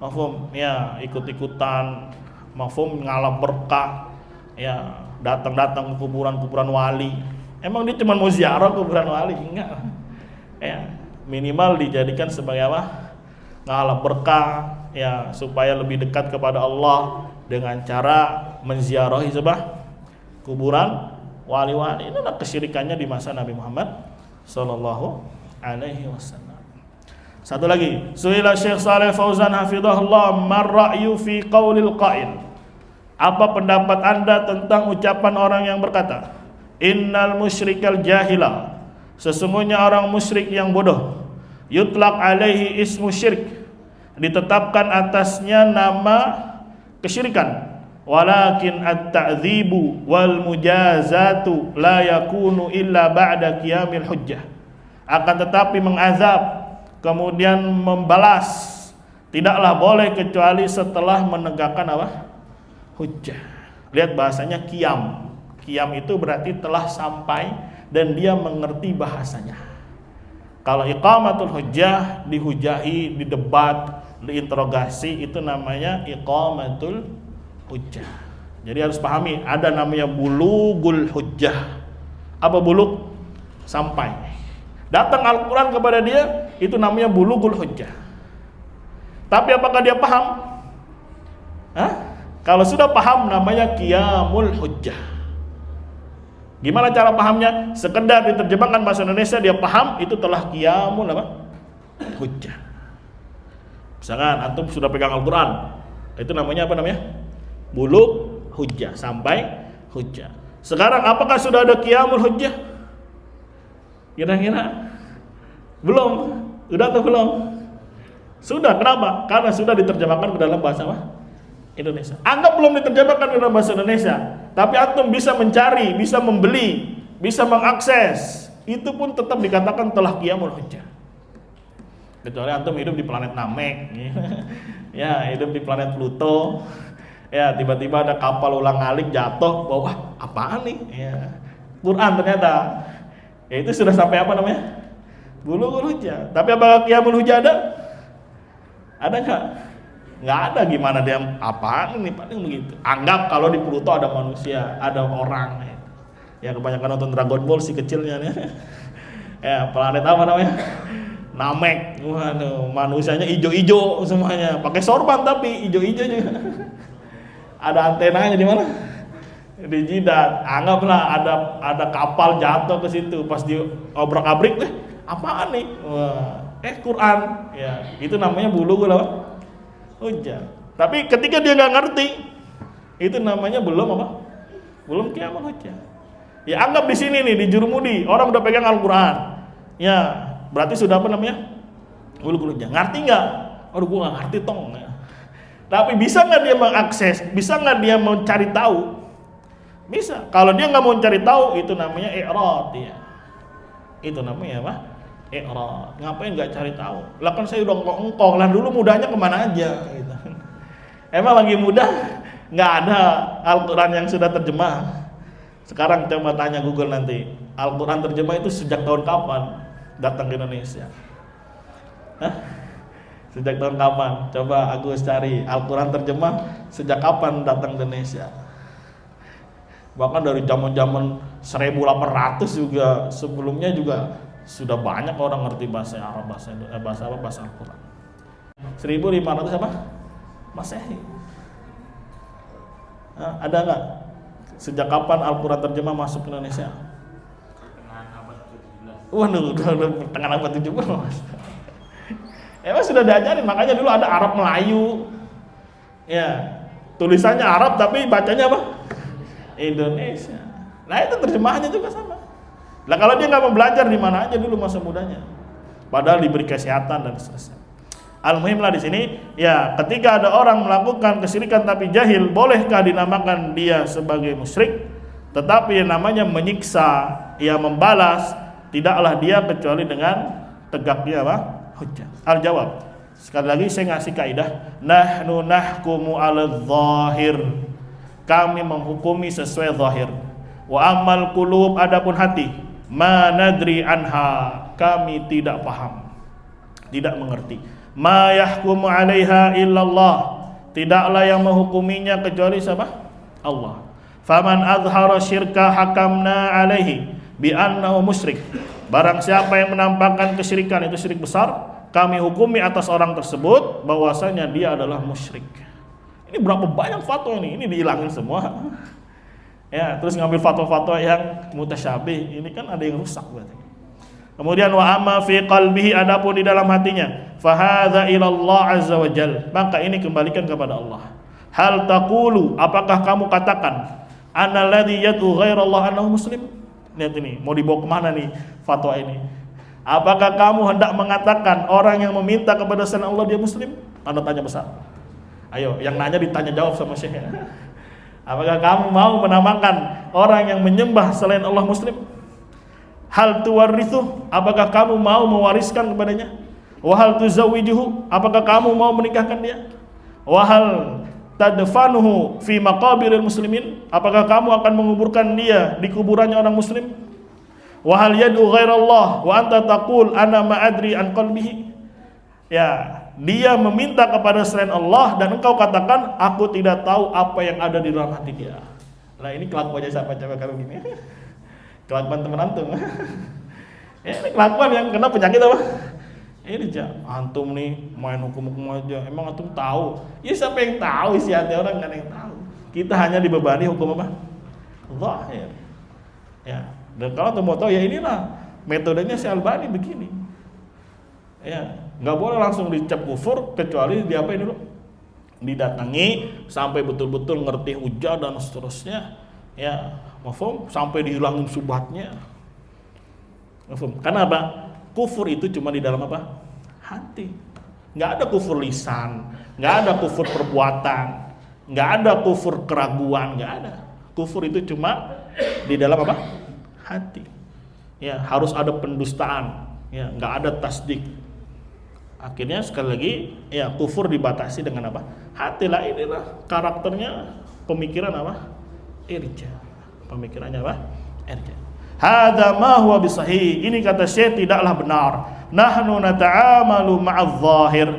mafhum, ya ikut-ikutan, mafhum, ngalap berkah, ya datang-datang ke kuburan-kuburan wali. Emang dia cuma mau ziarah kuburan wali? Enggak. Ya, minimal dijadikan sebagai apa? Ngalap berkah, ya supaya lebih dekat kepada Allah dengan cara menziarahi sebab kuburan wali-wali. Ini adalah kesyirikannya di masa Nabi Muhammad sallallahu alaihi wasallam. Satu lagi, suila Syekh Shalih Fauzan hafizahullah, mar ra'yu fi qaulil qail. Apa pendapat Anda tentang ucapan orang yang berkata, innal musyrikal jahila, sesungguhnya orang musyrik yang bodoh, yutlaq alaihi ismu syirk, ditetapkan atasnya nama kesyirikan, walakin at-ta'dzibu wal mujazatu la yakunu illa ba'da qiyamil hujjah. Akan tetapi mengazab kemudian membalas tidaklah boleh kecuali setelah menegakkan apa? Hujjah. Lihat bahasanya qiyam. Qiyam itu berarti telah sampai dan dia mengerti bahasanya. Kalau iqamatul hujjah, dihujahi, didebat, diinterogasi, itu namanya iqamatul hujjah. Jadi harus pahami, ada namanya bulugul hujjah. Apa bulug? Sampai. Datang Al-Quran kepada dia, itu namanya bulugul hujjah. Tapi apakah dia paham? Hah? Kalau sudah paham namanya qiyamul hujjah. Gimana cara pahamnya? Sekedar diterjemahkan bahasa Indonesia dia paham, itu telah qiyamul apa? Hujjah. Misalkan antum sudah pegang Al-Quran, itu namanya apa namanya? Bulug hujjah, sampai hujjah. Sekarang apakah sudah ada qiyamul hujjah? Kira-kira belum. Sudah atau belum? Sudah. Kenapa? Karena sudah diterjemahkan ke dalam bahasa apa? Indonesia. Anggap belum diterjemahkan ke dalam bahasa Indonesia, tapi antum bisa mencari, bisa membeli, bisa mengakses, itu pun tetap dikatakan telah qiyamul hujjah. Kecuali antum hidup di planet Namek, ya hidup di planet Pluto, ya tiba-tiba ada kapal ulang-alik jatuh, wah apaan nih? Ya, Quran ternyata. Ya itu sudah sampai apa namanya? Bulughul hujjah. Tapi apakah qiyamul hujjah ada? Ada enggak? Nggak ada, gimana dia, apaan ini paling begitu. Anggap kalau di Pluto ada manusia, ada orang. Ya kebanyakan nonton Dragon Ball si kecilnya nih. Ya planet apa namanya? Namek. Waduh, manusianya ijo-ijo semuanya, pakai sorban tapi ijo-ijo juga. Ada antenanya di mana? Di jidat. Anggaplah ada kapal jatuh ke situ, pas diobrak-abrik deh, apaan nih? Wah, Quran. Ya, itu namanya bulughul apa? Hujjah. Tapi ketika dia nggak ngerti, itu namanya belum apa? Belum qiyamal hujjah. Ya anggap di sini nih di Jurumudi, orang udah pegang Al-Qur'an. Ya, berarti sudah apa namanya? Bulughul hujjah. Ngerti nggak? Aduh, gua nggak ngerti tong. Ya. Tapi bisa nggak dia mengakses? Bisa nggak dia mau cari tahu? Bisa. Kalau dia nggak mau cari tahu, itu namanya i'rad ya. Itu namanya apa? I'rad. Ngapain nggak cari tahu? Lah kan saya udah engkong lah, dulu mudahnya kemana aja? Gitu. Emang lagi mudah? Nggak ada Al-Quran yang sudah terjemah. Sekarang coba tanya Google nanti, Al-Quran terjemah itu sejak tahun kapan datang ke Indonesia? Hah? Sejak tahun kapan? Coba Agus cari Al-Quran terjemah sejak kapan datang ke Indonesia. Bahkan dari zaman-zaman 1800 juga, sebelumnya juga sudah banyak orang ngerti bahasa Arab, bahasa Al-Quran. 1500 apa? Masehi. Ada nggak? Sejak kapan Al-Quran terjemah masuk ke Indonesia? Pertengahan abad ke-17. Waduh, udah pertengahan abad 17. Emang sudah diajarin, makanya dulu ada Arab Melayu. Ya, tulisannya Arab tapi bacanya apa? Indonesia. Nah itu terjemahannya juga sama. Nah kalau dia nggak mau belajar di mana aja dulu masa mudanya, padahal diberi kesehatan dan seterusnya. Al-muhim lah di sini, ya ketika ada orang melakukan kesyirikan tapi jahil, bolehkah dinamakan dia sebagai musyrik? Tetapi yang namanya menyiksa, ya membalas, tidaklah dia kecuali dengan tegaknya apa? Hujjah. Al-jawab. Sekali lagi saya ngasih kaidah, nahnu nahkumu 'ala dzahir. Kami menghukumi sesuai zahir. Wa amal qulub, adapun hati, ma nadri anha, kami tidak paham, tidak mengerti. Ma yahkumu 'alaiha illallah, tidaklah yang menghukuminya kecuali siapa? Allah. Faman azhara syirka hakamna 'alaihi bi annahu musyrik. Barang siapa yang menampakkan kesyirikan, itu syirik besar, kami hukumi atas orang tersebut bahwasanya dia adalah musyrik. Ini berapa banyak fatwa ini dihilangin semua. Ya, terus ngambil fatwa-fatwa yang mutasyabih, ini kan ada yang rusak berarti. Kemudian wa amma fi qalbihi, adapun di dalam hatinya, fa hadza ila Allah azza wa jal, maka ini kembalikan kepada Allah. Hal taqulu, apakah kamu katakan annalladzi yad'u ghairallah annahu muslim? Lihat ini, mau dibawa kemana nih fatwa ini? Apakah kamu hendak mengatakan orang yang meminta kepada selain Allah dia muslim? Anda tanya besar. Ayo, yang nanya ditanya jawab sama Syekh. Apakah kamu mau menamakan orang yang menyembah selain Allah muslim? Hal tuwarithu, apakah kamu mau mewariskan kepadanya? Wa hal tuzawwijuhu, apakah kamu mau menikahkan dia? Wa hal tadfanuhu fi maqabiril muslimin, apakah kamu akan menguburkan dia di kuburannya orang muslim? Wa hal yad'u ghairallah wa anta taqul ana ma adri an qalbihi. Ya, dia meminta kepada selain Allah dan engkau katakan aku tidak tahu apa yang ada di dalam hati dia. Nah ini kelakuannya siapa coba kalau gini? Kelakuan teman antum. Ini kelakuan yang kena penyakit apa? Ini antum nih main hukum-hukum aja. Emang antum tahu? Ya siapa yang tahu isi hati orang, nggak ada yang tahu. Kita hanya dibebani hukum apa? Zahir. Ya. Dan kalau antum mau tahu ya inilah metodenya si Albani begini. Ya, nggak boleh langsung dicap kufur kecuali diapain dulu? Didatangi sampai betul-betul ngerti hujah dan seterusnya. Ya, mafhum, sampai dihilangin subhatnya. Mafhum. Karena apa? Kufur itu cuma di dalam apa? Hati. Nggak ada kufur lisan, nggak ada kufur perbuatan, nggak ada kufur keraguan, nggak ada. Kufur itu cuma di dalam apa? Hati. Ya, harus ada pendustaan. Ya, nggak ada tasdik. Akhirnya sekali lagi, ya kufur dibatasi dengan apa? Hati lah, inilah karakternya pemikiran apa? Irja. Pemikirannya apa? Irja. Hadza ma huwa bisahih. Ini kata Syekh tidaklah benar. Nahnu nata'amalu ma'adh-dhahir.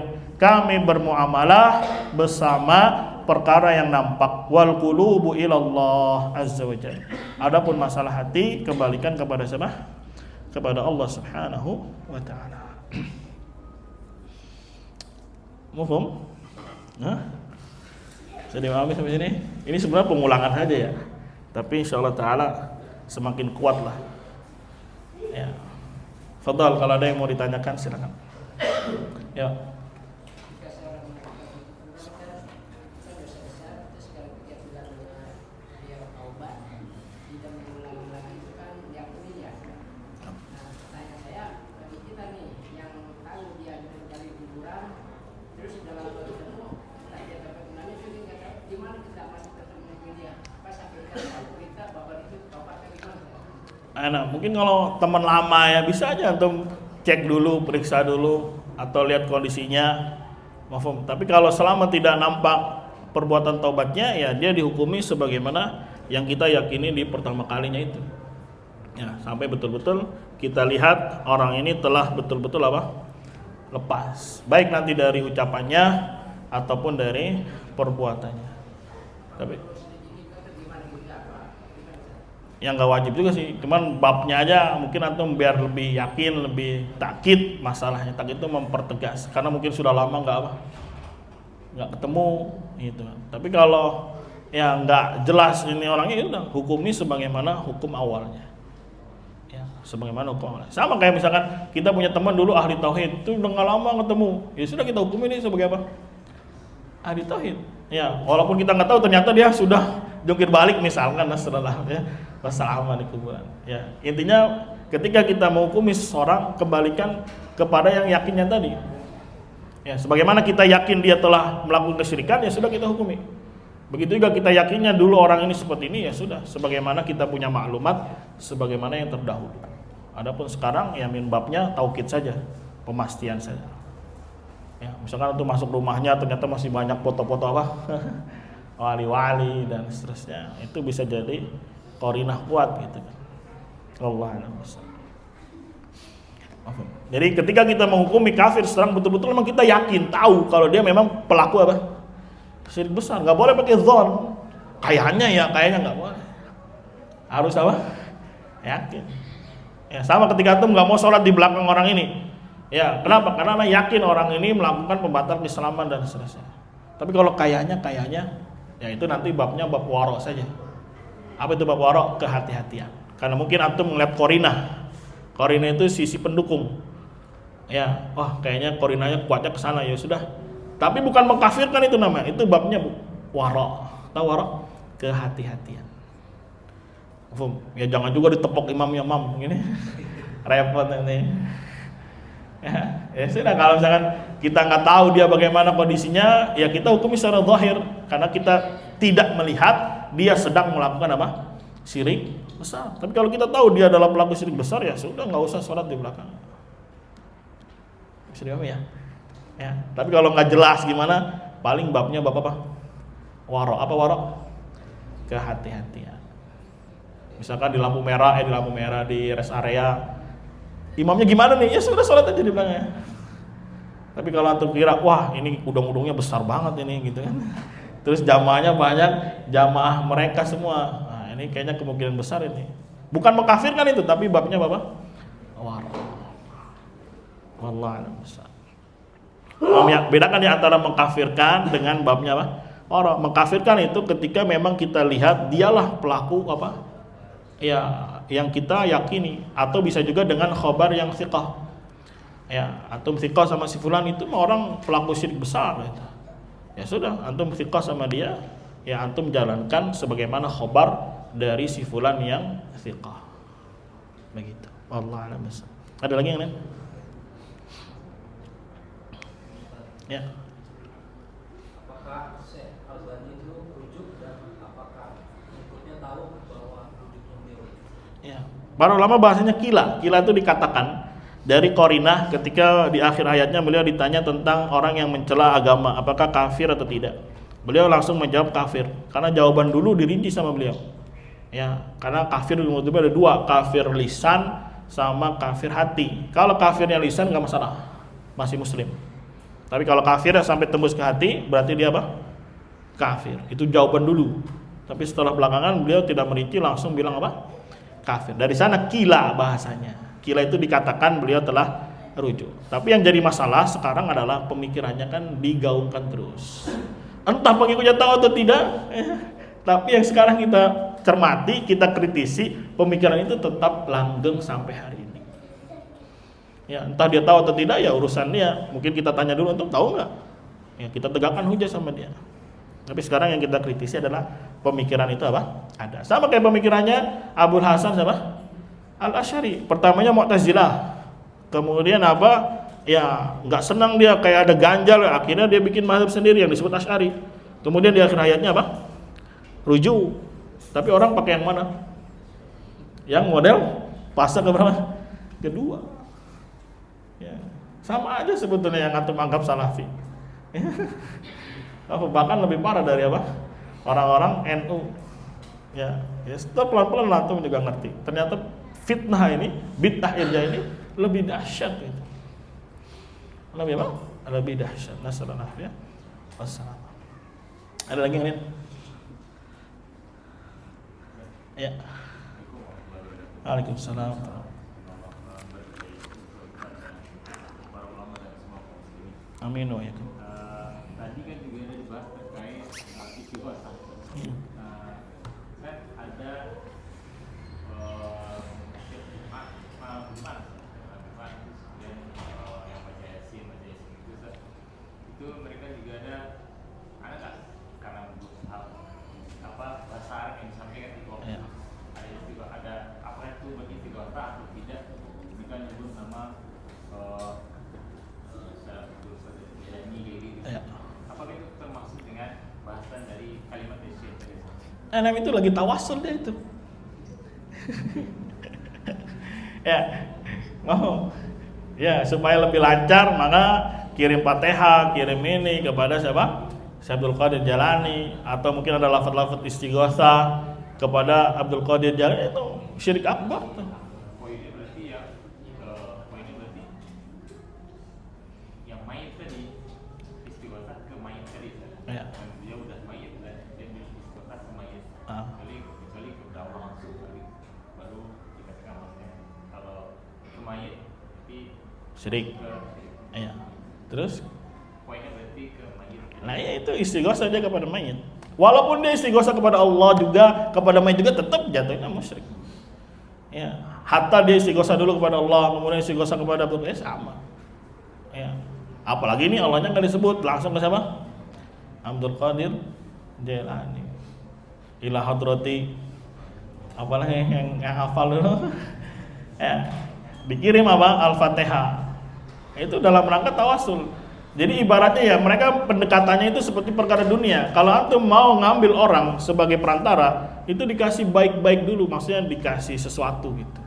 kami bermuamalah bersama perkara yang nampak. Wal qulubu ilallah azza wa jalla. Adapun masalah hati kembalikan kepada siapa? Kepada Allah Subhanahu wa taala. Mufhum? Bisa dimahami sampai sini? Ini sebenarnya pengulangan saja ya. Tapi insyaallah taala semakin kuat lah. Ya. Fadhal, kalau ada yang mau ditanyakan silakan. Ya. Nah, mungkin kalau teman lama ya bisa aja antum cek dulu, periksa dulu atau lihat kondisinya. Mafhum. Tapi kalau selama tidak nampak perbuatan taubatnya, ya dia dihukumi sebagaimana yang kita yakini di pertama kalinya itu. Ya, sampai betul-betul kita lihat orang ini telah betul-betul apa? Lepas. Baik nanti dari ucapannya ataupun dari perbuatannya. Tapi yang nggak wajib juga sih, cuman babnya aja mungkin antum biar lebih yakin, lebih takkid masalahnya. Takkid itu mempertegas, karena mungkin sudah lama nggak ketemu gitu. Tapi kalau yang nggak jelas ini orangnya, udah hukumi sebagaimana hukum awalnya. Ya, sebagaimana hukum awalnya. Sama kayak misalkan kita punya teman dulu ahli tauhid, itu udah nggak lama ketemu, ya sudah kita hukumi ini sebagai apa? Ahli tauhid. Ya, walaupun kita nggak tahu ternyata dia sudah jungkir balik misalkan setelah ya bersalaman di kuburan. Ya, intinya ketika kita menghukumi seseorang, kembalikan kepada yang yakinnya tadi. Ya, sebagaimana kita yakin dia telah melakukan kesyirikan, ya sudah kita hukumi. Begitu juga kita yakinnya dulu orang ini seperti ini, ya sudah sebagaimana kita punya maklumat sebagaimana yang terdahulu. Adapun sekarang ya min babnya taukid saja, pemastian saja. Ya, misalkan untuk masuk rumahnya ternyata masih banyak foto-foto apa? Wali-wali dan seterusnya, itu bisa jadi qarinah kuat gitu kan. Allah a'lam. Jadi ketika kita menghukumi kafir sekarang betul-betul memang kita yakin tahu kalau dia memang pelaku apa? Syirik besar. Enggak boleh pakai dzon. Kayaknya enggak boleh. Harus apa? Yakin. Ya, sama ketika antum enggak mau sholat di belakang orang ini. Ya, kenapa? Karena yakin orang ini melakukan pembatal keislaman dan seterusnya. Tapi kalau kayaknya ya itu nanti babnya bab waro saja. Apa itu bab waro? Kehati-hatian. Karena mungkin antum melihat qarinah. Qarinah itu sisi pendukung. Ya, wah kayaknya qarinahnya kuatnya ke sana, ya sudah. Tapi bukan mengkafirkan itu namanya. Itu babnya waro. Tahu waro? Kehati-hatian. Ya jangan juga ditepok imamnya gini. Repot ini. Ya sudah, kalau misalkan kita nggak tahu dia bagaimana kondisinya, ya kita hukumi secara zahir karena kita tidak melihat dia sedang melakukan apa? Syirik besar. Tapi kalau kita tahu dia adalah pelaku syirik besar, ya sudah nggak usah sholat di belakang. Bisa dipahami ya? Ya. Tapi kalau nggak jelas gimana, paling babnya bab apa? Waro. Apa waro? Kehati-hatian. Misalkan di lampu merah di rest area. Imamnya gimana nih? Ya sudah sholat aja di belakangnya. Tapi kalau antum kira, wah ini udang-udangnya besar banget ini gitu kan. Terus jamaahnya banyak, jamaah mereka semua. Nah, ini kayaknya kemungkinan besar ini. Bukan mengkafirkan itu, tapi babnya apa? Waro. Wallahu a'lam bishawab. Bedakan di antara mengkafirkan dengan babnya apa? Waro. Mengkafirkan itu ketika memang kita lihat dialah pelaku apa? Ya, yang kita yakini, atau bisa juga dengan khobar yang thiqah. Ya, antum thiqah sama si fulan itu orang pelaku syirik besar gitu. Ya sudah, antum thiqah sama dia, ya antum jalankan sebagaimana khobar dari si fulan yang thiqah. Begitu. Wallahu a'lam bishawab. Ada lagi yang lain? Ya. Apakah Syekh Albani itu rujuk dan apakah pengikutnya tahu bahwa rujuknya beliau? Ya. Para ulama bahasanya kila. Kila itu dikatakan dari qarinah ketika di akhir ayatnya beliau ditanya tentang orang yang mencela agama, apakah kafir atau tidak. Beliau langsung menjawab kafir karena jawaban dulu dirinci sama beliau. Ya, karena kafir itu ada dua, kafir lisan sama kafir hati. Kalau kafirnya lisan enggak masalah, masih muslim. Tapi kalau kafir ya sampai tembus ke hati, berarti dia apa? Kafir. Itu jawaban dulu. Tapi setelah belakangan beliau tidak merinci, langsung bilang apa? Kafir. Dari sana kila bahasanya. Kila itu dikatakan beliau telah rujuk. Tapi yang jadi masalah sekarang adalah pemikirannya kan digaungkan terus. Entah pengikutnya tahu atau tidak, tapi yang sekarang kita cermati, kita kritisi, pemikiran itu tetap langgeng sampai hari ini. Ya, entah dia tahu atau tidak ya urusan dia. Mungkin kita tanya dulu, untuk tahu nggak? Ya, kita tegakkan hujah sama dia. Tapi sekarang yang kita kritisi adalah pemikiran itu apa? Ada. Sama kayak pemikirannya Abul Hasan siapa? Al-Asy'ari. Pertamanya Mu'tazilah. Kemudian apa? Ya, nggak senang dia, kayak ada ganjal, akhirnya dia bikin mazhab sendiri yang disebut Asy'ari. Kemudian di akhir hayatnya apa? Rujuk. Tapi orang pakai yang mana? Yang model fase keberapa? Kedua. Ya, sama aja sebetulnya yang antum anggap salafi. Bahkan lebih parah dari apa? Orang-orang NU. Ya, setelah pelan-pelan antum juga ngerti. Ternyata fitnah ini, bid'ah irja ini lebih dahsyat itu. Lebih apa? Lebih dahsyat. Nasallallahu ya. Wassalam. Ada lagi yang lain? Ya. Waalaikumsalam. Amin wa yakum. Tadi kan juga ada dibahas terkait istighosah. Kan ada itu mereka juga ada kan karena hal apa bahasa Arab yang disampaikan di bawah ada istighosah, ada apa itu bagi istighosah atau tidak, mereka nyebut nama apakah itu termasuk dengan bahasan dari kalimat Syekh tadi? Enam itu lagi tawassul dia itu. Ya, mau. Ya, supaya lebih lancar maka kirim Fatihah, kirim ini kepada siapa? Syekh Abdul Qadir Jalani, atau mungkin ada lafaz-lafaz istighosah kepada Abdul Qadir Jalani, itu syirik akbar tuh. Poinnya berarti yang mayit tadi istighosah ke mayit tadi. Ya. Dan dia udah mayit dan dia istighosah ke mayit. Kecuali ke dakwah langsung baru dikatakan maksudnya. Kalau ke mayit tapi Syirik. Iya. Terus? Poinnya berarti ke mayit. Nah, ya itu istighosah aja kepada mayit. Walaupun dia istighosah kepada Allah juga, kepada mayit juga, tetap jatuhnya musyrik. Ya, hatta dia istighosah dulu kepada Allah, kemudian istighosah kepada Abdul Qadir, sama. Ya. Apalagi ini Allahnya nggak disebut, langsung ke siapa? Abdul Qadir Jailani. Ila hadrati. Apalagi yang hafal dulu. Ya. Dikirim apa? Al-Fatihah. Itu dalam rangka tawasul. Jadi ibaratnya ya mereka pendekatannya itu seperti perkara dunia. Kalau antum mau ngambil orang sebagai perantara, itu dikasih baik-baik dulu, maksudnya dikasih sesuatu gitu.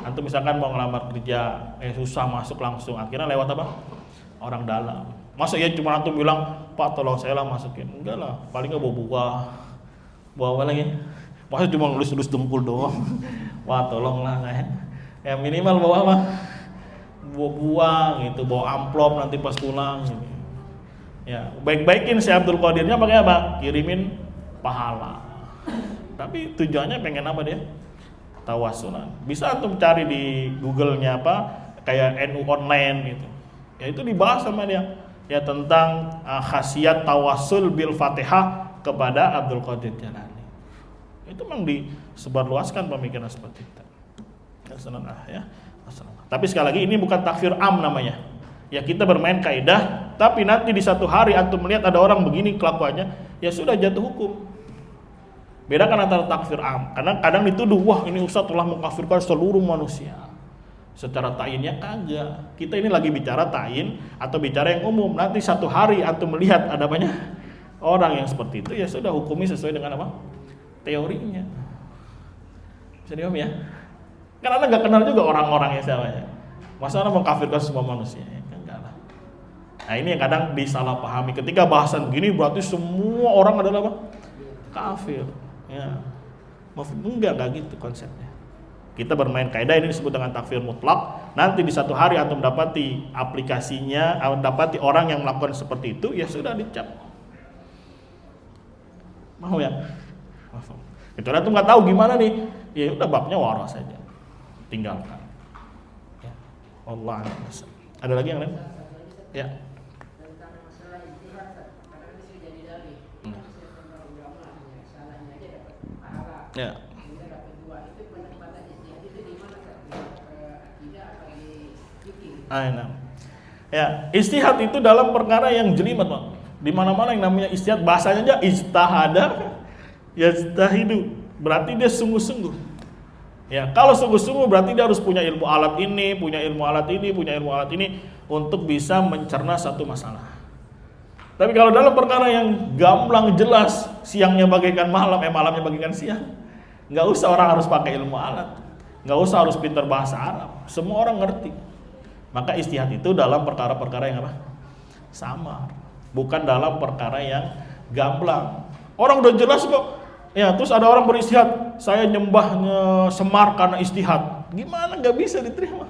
Antum misalkan mau ngelamar kerja, susah masuk langsung, akhirnya lewat apa? Orang dalam. Masa ya cuma antum bilang, "Pak, tolong saya lah masukin." Enggak lah, paling nggak bawa buah. Bawa apa lagi? Masa cuma ngelus-ngelus dempul doang. Wah, tolonglah kayak. Ya minimal bawa apa? Buang gitu, bawa amplop nanti pas pulang gitu. Ya, baik-baikin si Abdul Qadirnya pakai apa? Kirimin pahala. Tapi tujuannya pengen apa dia? Tawasulan. Bisa antum cari di Google-nya apa? Kayak NU online gitu. Ya itu dibahas sama dia. Ya tentang khasiat tawasul bil Fatihah kepada Abdul Qadir Jalani. Itu memang disebarluaskan pemikiran seperti itu. Ya. Tapi sekali lagi ini bukan takfir am namanya. Ya kita bermain kaidah, tapi nanti di satu hari antum melihat ada orang begini kelakuannya, ya sudah jatuh hukum. Bedakan antara takfir am, karena kadang dituduh, wah ini ustaz telah mengkafirkan seluruh manusia. Secara ta'yinnya kagak. Kita ini lagi bicara ta'yin atau bicara yang umum. Nanti satu hari antum melihat ada banyak orang yang seperti itu, ya sudah hukumi sesuai dengan apa? Teorinya. Bisa dipahami ya? Karena Anda nggak kenal juga orang-orangnya siapa ya. Masa Anda mengkafirkan semua manusia? Ya, enggak lah. Nah ini yang kadang disalahpahami. Ketika bahasan begini berarti semua orang adalah apa? Kafir. Ya. Enggak gitu konsepnya. Kita bermain kaidah, ini disebut dengan takfir mutlak. nanti di satu hari antum dapati aplikasinya, dapati orang yang melakukan seperti itu, ya sudah dicap. Mau ya? Kecuali antum nggak tahu gimana nih, ya udah babnya wara saja, tinggalkan. Ya. Allah. Ada lagi yang lain? Ya. Tentang masalah ijtihad, karena ini sudah jadi dalil. Maksudnya para ulama, salahnya aja dapat pahala. Ya. Kemudian dapat dua. Itu penempatan ijtihad itu di mana? Akidah atau di fikih? Nah. Ya, istihad itu dalam perkara yang jelimet, Pak. Di mana-mana yang namanya istihad, bahasanya aja ijtahada yajtahidu. Berarti dia sungguh-sungguh. Ya, kalau sungguh-sungguh berarti dia harus punya ilmu alat ini, punya ilmu alat ini, punya ilmu alat ini untuk bisa mencerna satu masalah. Tapi kalau dalam perkara yang gamblang jelas, siangnya bagaikan malam, malamnya bagaikan siang, nggak usah orang harus pakai ilmu alat, nggak usah harus pintar bahasa Arab, semua orang ngerti. Maka istihad itu dalam perkara-perkara yang apa? Samar, bukan dalam perkara yang gamblang. Orang udah jelas kok. Ya, terus ada orang beristihad, saya nyembahnya Semar karena istihad. Gimana, nggak bisa diterima.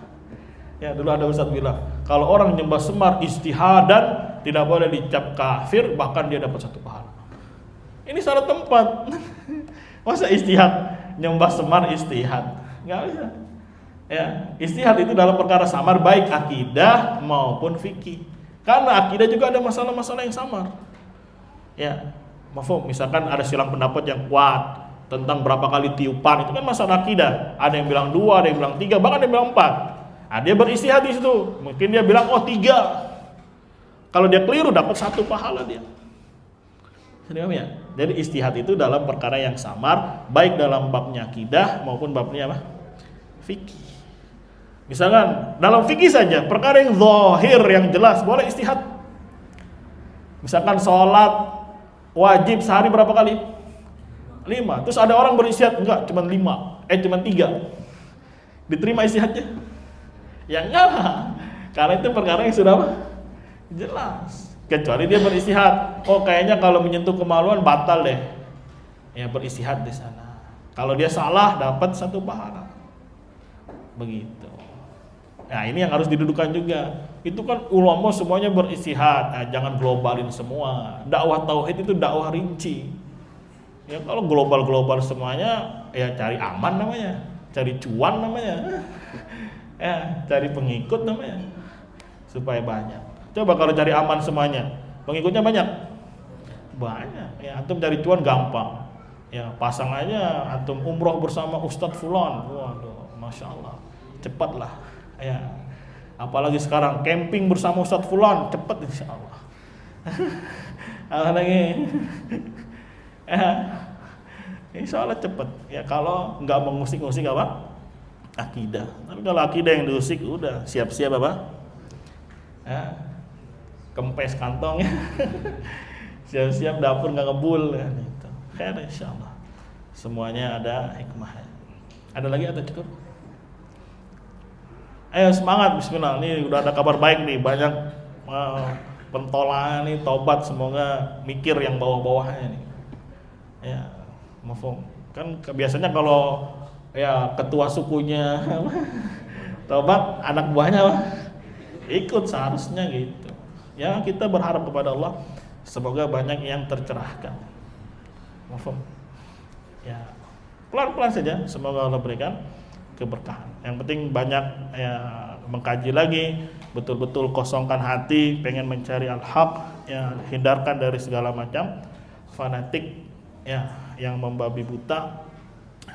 Ya, dulu ada ustadz bilang, kalau orang nyembah Semar istihadan tidak boleh dicap kafir, bahkan dia dapat satu pahala. Ini salah tempat. Masa istihad nyembah Semar istihad? Nggak bisa. Ya, istihad itu dalam perkara samar, baik akidah maupun fikih. Karena akidah juga ada masalah-masalah yang samar. Ya, mafhum, misalkan ada silang pendapat yang kuat tentang berapa kali tiupan, itu kan masalah akidah. Ada yang bilang 2, ada yang bilang 3, bahkan ada yang bilang 4. Nah, dia beristihad di situ. Mungkin dia bilang 3. Kalau dia keliru dapat 1 pahala dia. Ya? Jadi istihad itu dalam perkara yang samar, baik dalam babnya akidah maupun babnya apa? Fikih. Misalkan dalam fikih saja, perkara yang zahir yang jelas boleh istihad. Misalkan sholat wajib sehari berapa kali? 5. Terus ada orang beristihad, enggak, cuma 5, cuma 3. Diterima istihadnya? Ya enggak lah. Karena itu perkara yang sudah apa? Jelas. Kecuali dia beristihad, oh kayaknya kalau menyentuh kemaluan batal deh. Ya beristihad di sana. Kalau dia salah dapat 1 pahala. Begitu. Nah, ini yang harus didudukan juga. Itu kan ulama semuanya beristihad. Nah, jangan globalin semua. Dakwah tauhid itu dakwah rinci. Ya kalau global semuanya, ya cari aman namanya, cari cuan namanya. Ya, cari pengikut namanya. Supaya banyak. Coba kalau cari aman semuanya, pengikutnya banyak. Banyak. Ya, antum cari cuan gampang. Ya, pasang aja antum umroh bersama Ustadz Fulan. Waduh, Masya Allah. Cepatlah. Ya, apalagi sekarang camping bersama Ustadz Fulan, cepat insya Allah. Lagi, insya Allah cepat. Ya kalau nggak mengusik-usik apa? Akidah. Tapi kalau akidah yang diusik, udah siap-siap apa? Ya, kempes kantongnya, siap-siap dapur nggak ngebul. Ya, gitu. Khair insya Allah. Semuanya ada hikmahnya. Ada lagi atau cukup? Ayo semangat, bismillah. Ini udah ada kabar baik nih, banyak pentolaan nih, tobat, semoga mikir yang bawah-bawahnya nih. Ya, mafhum. Kan biasanya kalau ya ketua sukunya tobat, anak buahnya ikut seharusnya gitu. Ya, kita berharap kepada Allah semoga banyak yang tercerahkan. Mafhum. Ya, pelan-pelan saja, semoga Allah berikan keberkahan. Yang penting banyak ya mengkaji lagi, betul-betul kosongkan hati, pengen mencari al-haq, ya hindarkan dari segala macam fanatik ya yang membabi buta.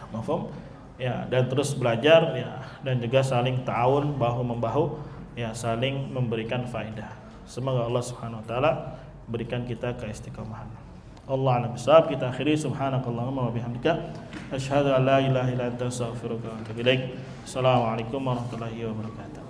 Mafhum? Ya, dan terus belajar ya, dan juga saling ta'awun bahu membahu ya, saling memberikan faedah. Semoga Allah Subhanahu wa taala berikan kita keistiqomahan. Allah a'lam bishawab. Kita akhiri subhanakallahumma wa bihamdika asyhadu an la ilaha illa anta astaghfiruka wa atubu ilaik. Assalamualaikum warahmatullahi wabarakatuh.